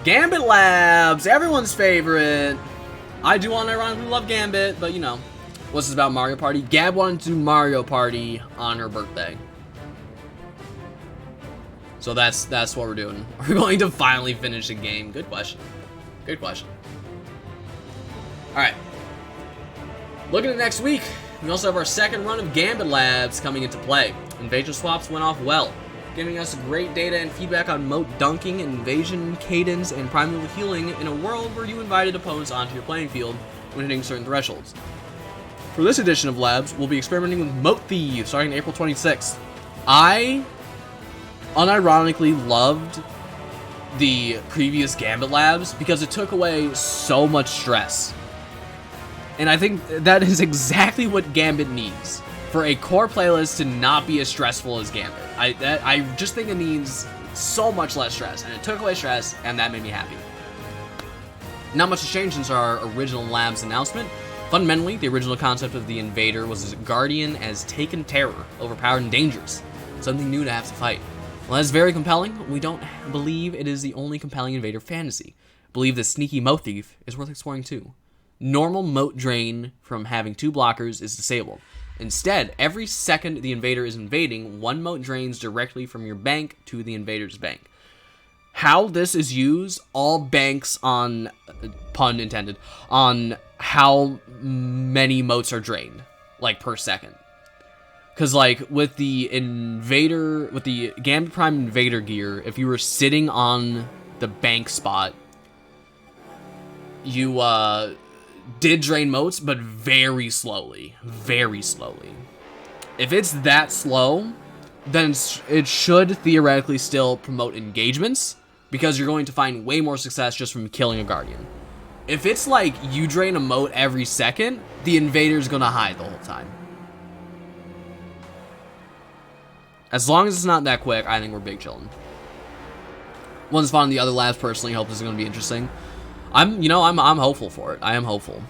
Gambit Labs, everyone's favorite. I do unironically love Gambit, but you know, what's this about Mario Party? Gab wanted to do Mario Party on her birthday. So that's what we're doing. We're going to finally finish a game. Good question. Good question. Alright. Looking at next week, we also have our second run of Gambit Labs coming into play. Invasion swaps went off well, giving us great data and feedback on moat dunking, invasion cadence, and primal healing in a world where you invited opponents onto your playing field when hitting certain thresholds. For this edition of Labs, we'll be experimenting with Moat Thieves starting April 26th. I unironically loved the previous Gambit Labs because it took away so much stress. And I think that is exactly what Gambit needs. For a core playlist to not be as stressful as Gambit. I just think it needs so much less stress, and it took away stress, and that made me happy. Not much has changed since our original Labs announcement. Fundamentally, the original concept of the Invader was a guardian as taken terror, overpowered and dangerous. Something new to have to fight. While that's very compelling, we don't believe it is the only compelling Invader fantasy. Believe the sneaky Moat Thief is worth exploring too. Normal moat drain from having 2 blockers is disabled. Instead, every second the invader is invading, 1 moat drains directly from your bank to the invader's bank. How this is used all banks on, pun intended, on how many moats are drained, like per second. Because, like, with the Gambit Prime Invader gear, if you were sitting on the bank spot, you, did drain motes, but very slowly. Very slowly. If it's that slow, then it should theoretically still promote engagements, because you're going to find way more success just from killing a Guardian. If it's like you drain a mote every second, the Invader's gonna hide the whole time. As long as it's not that quick, I think we're big chillin'. One's fun, the other labs personally hope this is gonna be interesting. I'm hopeful for it. I am hopeful.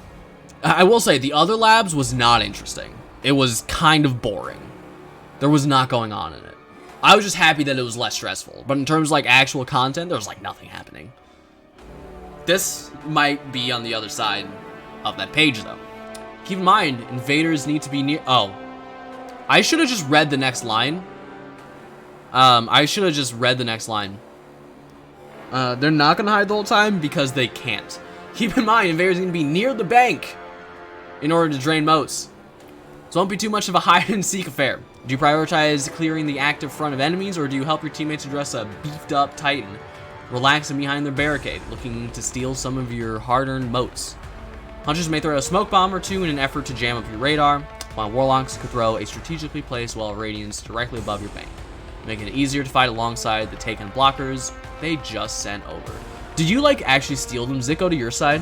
I will say, the other labs was not interesting. It was kind of boring. There was not going on in it. I was just happy that it was less stressful. But in terms of, like, actual content, there was, like, nothing happening. This might be on the other side of that page, though. Keep in mind, invaders need to be near... Oh. I should have just read the next line. They're not going to hide the whole time because they can't. Keep in mind, invaders need to be near the bank in order to drain motes. So don't be too much of a hide-and-seek affair. Do you prioritize clearing the active front of enemies, or do you help your teammates address a beefed-up Titan, relaxing behind their barricade, looking to steal some of your hard-earned motes? Hunters may throw a smoke bomb or two in an effort to jam up your radar, while Warlocks could throw a strategically placed wall of radiance directly above your bank, making it easier to fight alongside the taken blockers they just sent over. Did you, like, actually steal them? Does it go to your side?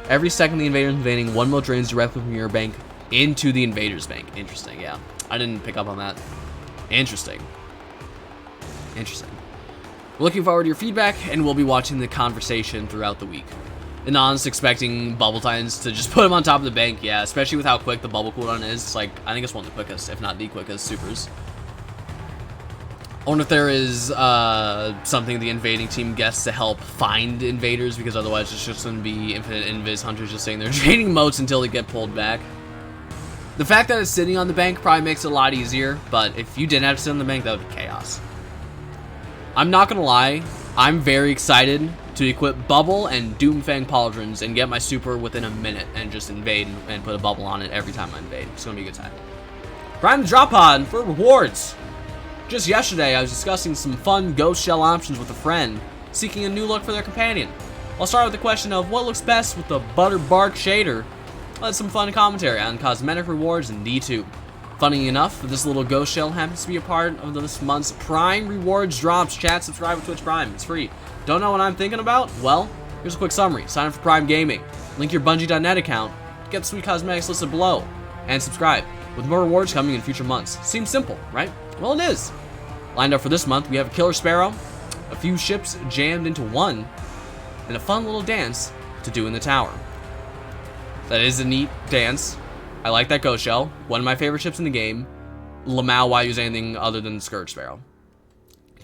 Every second the invader is invading, one mote drains directly from your bank into the invader's bank. Interesting, yeah. I didn't pick up on that. Interesting. Interesting. We're looking forward to your feedback, and we'll be watching the conversation throughout the week. Anon's expecting Bubble Titans to just put him on top of the bank, yeah, especially with how quick the bubble cooldown is. It's like, I think it's one of the quickest, if not the quickest, supers. I wonder if there is something the invading team gets to help find invaders, because otherwise it's just going to be infinite invis hunters just sitting there draining motes until they get pulled back. The fact that it's sitting on the bank probably makes it a lot easier, but if you didn't have to sit on the bank, that would be chaos. I'm not going to lie, I'm very excited to equip Bubble and Doomfang Pauldrons and get my super within a minute and just invade and put a bubble on it every time I invade. It's going to be a good time. Prime the drop pod for rewards. Just yesterday, I was discussing some fun ghost shell options with a friend, seeking a new look for their companion. I'll start with the question of what looks best with the butter bark shader. Let's some fun commentary on cosmetic rewards in D2. Funny enough, this little ghost shell happens to be a part of this month's Prime Rewards drops. Chat, subscribe to Twitch Prime. It's free. Don't know what I'm thinking about? Well, here's a quick summary. Sign up for Prime Gaming. Link your Bungie.net account. Get the sweet cosmetics listed below. And subscribe, with more rewards coming in future months. Seems simple, right? Well, it is. Lined up for this month, we have a Killer Sparrow, a few ships jammed into one, and a fun little dance to do in the tower. That is a neat dance. I like that ghost shell. One of my favorite ships in the game. Lamau, why use anything other than the Scourge Sparrow?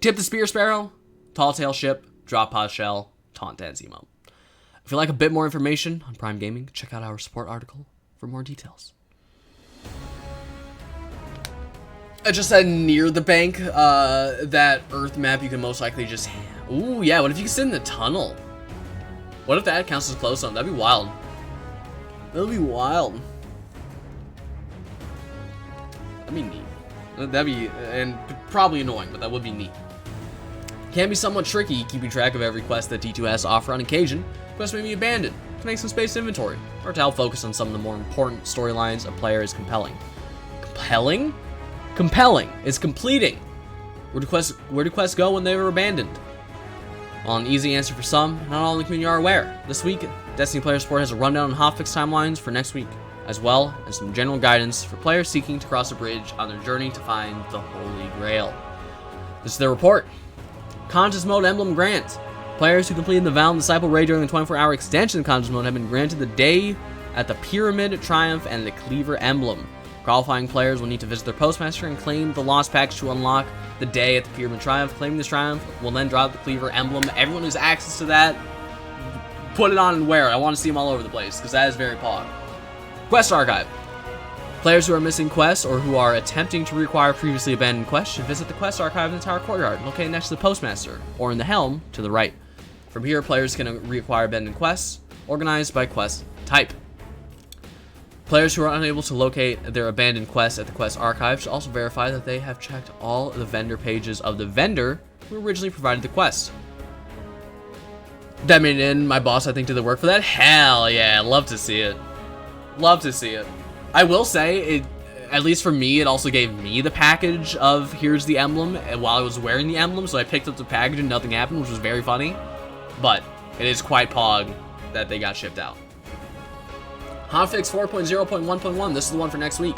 Tip the Spear Sparrow, Tall Tail Ship, Drop Pod Shell, Taunt Dance emote. If you'd like a bit more information on Prime Gaming, check out our support article for more details. I just said near the bank, that Earth map you can most likely just... Ooh, yeah, what if you can sit in the tunnel? What if that counts as close on? That'd be wild. That'd be wild. That'd be neat. That'd be, and probably annoying, but that would be neat. Can be somewhat tricky keeping track of every quest that D2 has to offer on occasion. Quests may be abandoned to make some space inventory, or to help focus on some of the more important storylines a player is compelling. Compelling? Compelling is completing. Where do quests go when they were abandoned? Well, an easy answer for some, not all in the community are aware. This week, Destiny Player Support has a rundown on hotfix timelines for next week, as well as some general guidance for players seeking to cross a bridge on their journey to find the Holy Grail. This is their report. Contest Mode Emblem Grant. Players who completed the Val and Disciple raid during the 24-hour extension of Contest Mode have been granted the Day at the Pyramid Triumph and the Cleaver Emblem. Qualifying players will need to visit their postmaster and claim the lost package to unlock the Day at the Pyramid Triumph. Claiming this triumph will then drop the Cleaver Emblem. Everyone who has access to that, put it on and wear it. I want to see them all over the place, because that is very pog. Quest Archive. Players who are missing quests or who are attempting to reacquire previously abandoned quests should visit the Quest Archive in the Tower Courtyard, located next to the Postmaster, or in the Helm to the right. From here, players can reacquire abandoned quests, organized by quest type. Players who are unable to locate their abandoned quests at the quest archive should also verify that they have checked all the vendor pages of the vendor who originally provided the quest. That made in my boss, I think, did the work for that. Hell yeah, love to see it. Love to see it. I will say, it, at least for me, it also gave me the package of here's the emblem while I was wearing the emblem, so I picked up the package and nothing happened, which was very funny. But it is quite pog that they got shipped out. Hotfix 4.0.1.1, this is the one for next week.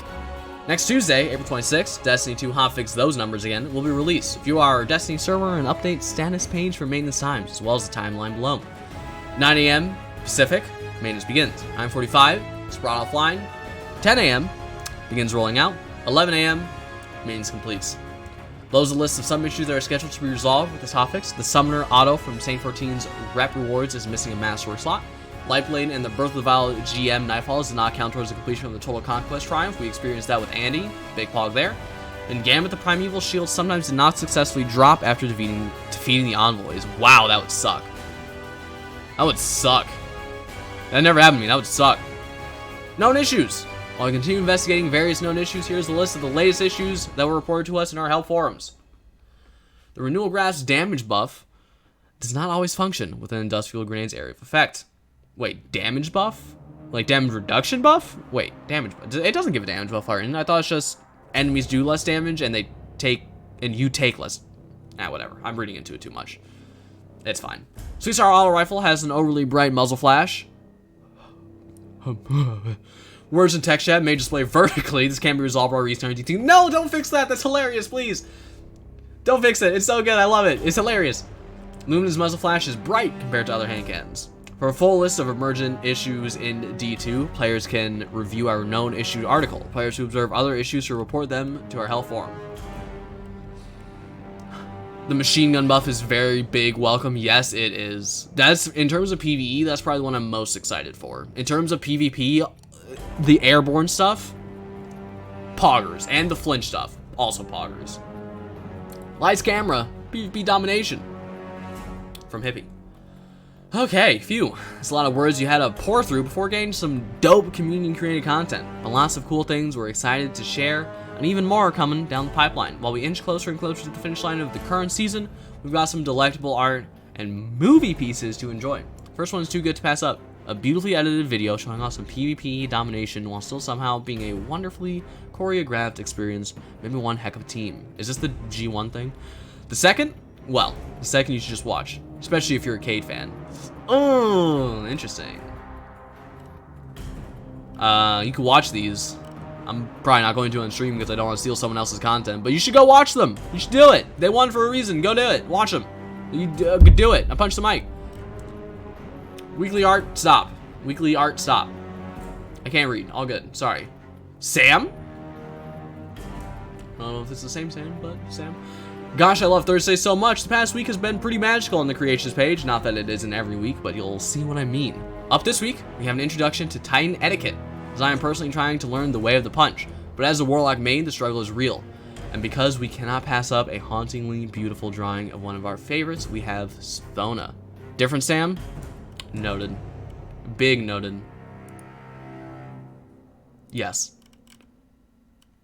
Next Tuesday, April 26th, Destiny 2 Hotfix Those Numbers Again will be released. If you are a Destiny server, an update status page for maintenance times, as well as the timeline below. 9 a.m. Pacific, maintenance begins. 9:45, it's brought offline. 10 a.m. begins rolling out. 11 a.m. maintenance completes. Those are the lists of some issues that are scheduled to be resolved with this hotfix. The Summoner Auto from Saint 14's Rep Rewards is missing a Master slot. Lightblade and the Birth of the Vile GM Nightfalls did not count towards the completion of the Total Conquest Triumph. We experienced that with Andy. Big pog there. And Gambit the Primeval Shield sometimes did not successfully drop after defeating the Envoys. Wow, that would suck. That would suck. That never happened to me. That would suck. Known issues. While we continue investigating various known issues, here's the list of the latest issues that were reported to us in our help forums. The Renewal Graph's damage buff does not always function with an Industrial Grenade's area of effect. Wait, damage buff? Like damage reduction buff? Wait, damage buff. It doesn't give a damage buff, Arden. I thought it's just enemies do less damage and you take less. Whatever. I'm reading into it too much. It's fine. Sweet Star Auto Rifle has an overly bright muzzle flash. Words in text chat may display vertically. This can be resolved while restarting DT. No, don't fix that. That's hilarious, please. Don't fix it. It's so good. I love it. It's hilarious. Luminous muzzle flash is bright compared to other hand cannons. For a full list of emergent issues in D2, players can review our known issued article. Players who observe other issues should report them to our Hell Forum. The machine gun buff is very big welcome. Yes, it is. That's, in terms of PvE, that's probably the one I'm most excited for. In terms of PvP, the airborne stuff, poggers. And the flinch stuff, also poggers. Lights, camera, PvP domination. From Hippie. Okay, phew. That's a lot of words you had to pour through before getting some dope community-created content. But lots of cool things we're excited to share, and even more are coming down the pipeline. While we inch closer and closer to the finish line of the current season, we've got some delectable art and movie pieces to enjoy. First one is too good to pass up. A beautifully edited video showing off some PvP domination while still somehow being a wonderfully choreographed experience. Maybe one heck of a team. Is this the G1 thing? The second? Well, the second you should just watch. Especially if you're a Cade fan. Oh, interesting. You can watch these. I'm probably not going to on stream because I don't want to steal someone else's content. But you should go watch them. You should do it. They won for a reason. Go do it. Watch them. You do it. I punched the mic. Weekly art, stop. Weekly art, stop. I can't read. All good. Sorry. Sam? I don't know if it's the same Sam, but Sam. Gosh, I love Thursday so much. The past week has been pretty magical on the creations page. Not that it isn't every week, but you'll see what I mean. Up this week, we have an introduction to Titan etiquette, as I am personally trying to learn the way of the punch. But as a Warlock main, the struggle is real. And because we cannot pass up a hauntingly beautiful drawing of one of our favorites, we have Sthona. Different Sam? Noted. Big noted. Yes.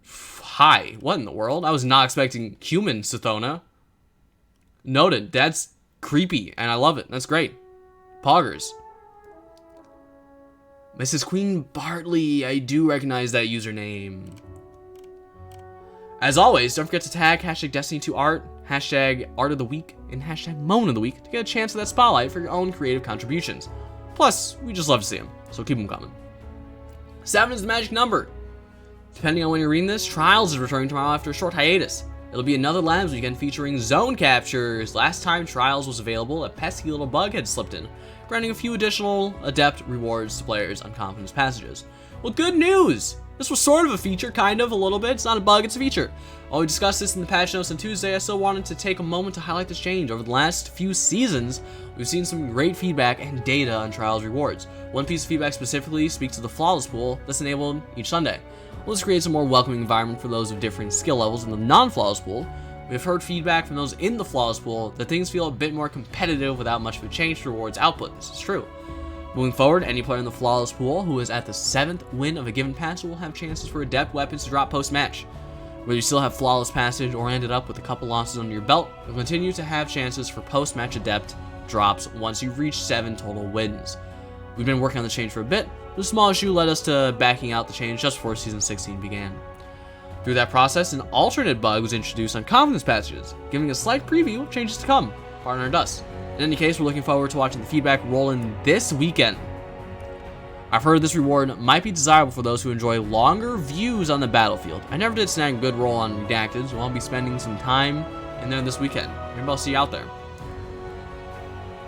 Hi, what in the world? I was not expecting human Sthona. Noted. That's creepy, and I love it. That's great. Poggers. Mrs. Queen Bartley, I do recognize that username. As always, don't forget to tag hashtag Destiny2Art, hashtag Art of the Week, and hashtag Moan of the Week to get a chance at that spotlight for your own creative contributions. Plus, we just love to see them, so keep them coming. 7 is the magic number. Depending on when you're reading this, Trials is returning tomorrow after a short hiatus. It'll be another Labs weekend featuring zone captures. Last time Trials was available, a pesky little bug had slipped in, granting a few additional adept rewards to players on confidence passages. Well, good news! This was sort of a feature, kind of, a little bit. It's not a bug, it's a feature. While we discussed this in the patch notes on Tuesday, I still wanted to take a moment to highlight this change. Over the last few seasons, we've seen some great feedback and data on Trials rewards. One piece of feedback specifically speaks to the Flawless pool that's enabled each Sunday. Well, this creates a more welcoming environment for those of different skill levels in the non-Flawless pool. We've heard feedback from those in the Flawless pool that things feel a bit more competitive without much of a change to rewards output. This is true. Moving forward, any player in the Flawless pool who is at the 7th win of a given patch will have chances for Adept weapons to drop post-match. Whether you still have Flawless Passage or ended up with a couple losses under your belt, you'll continue to have chances for post-match Adept drops once you reach 7 total wins. We've been working on the change for a bit, but a small issue led us to backing out the change just before Season 16 began. Through that process, an alternate bug was introduced on confidence passages, giving a slight preview of changes to come. Pardon our dust. In any case, we're looking forward to watching the feedback roll in this weekend. I've heard this reward might be desirable for those who enjoy longer views on the battlefield. I never did snag a good roll on Redacted, so I'll be spending some time in there this weekend. Maybe I'll see you out there.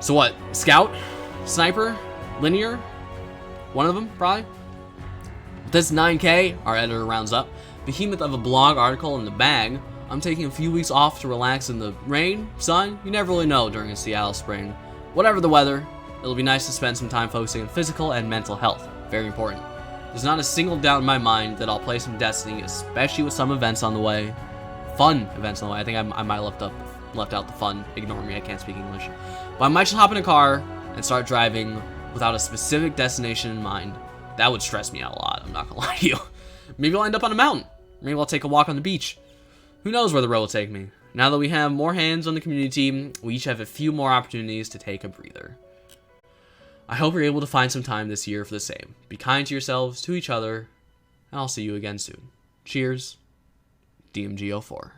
So what? Scout? Sniper? Linear? One of them, probably? With this 9K, our editor rounds up, behemoth of a blog article in the bag, I'm taking a few weeks off to relax in the rain, sun, you never really know during a Seattle spring. Whatever the weather, it'll be nice to spend some time focusing on physical and mental health. Very important. There's not a single doubt in my mind that I'll play some Destiny, especially with some events on the way. Fun events on the way. I think I might have left out the fun. Ignore me, I can't speak English. But I might just hop in a car and start driving without a specific destination in mind. That would stress me out a lot, I'm not gonna lie to you. Maybe I'll end up on a mountain. Maybe I'll take a walk on the beach. Who knows where the road will take me? Now that we have more hands on the community team, we each have a few more opportunities to take a breather. I hope you're able to find some time this year for the same. Be kind to yourselves, to each other, and I'll see you again soon. Cheers, DMG04.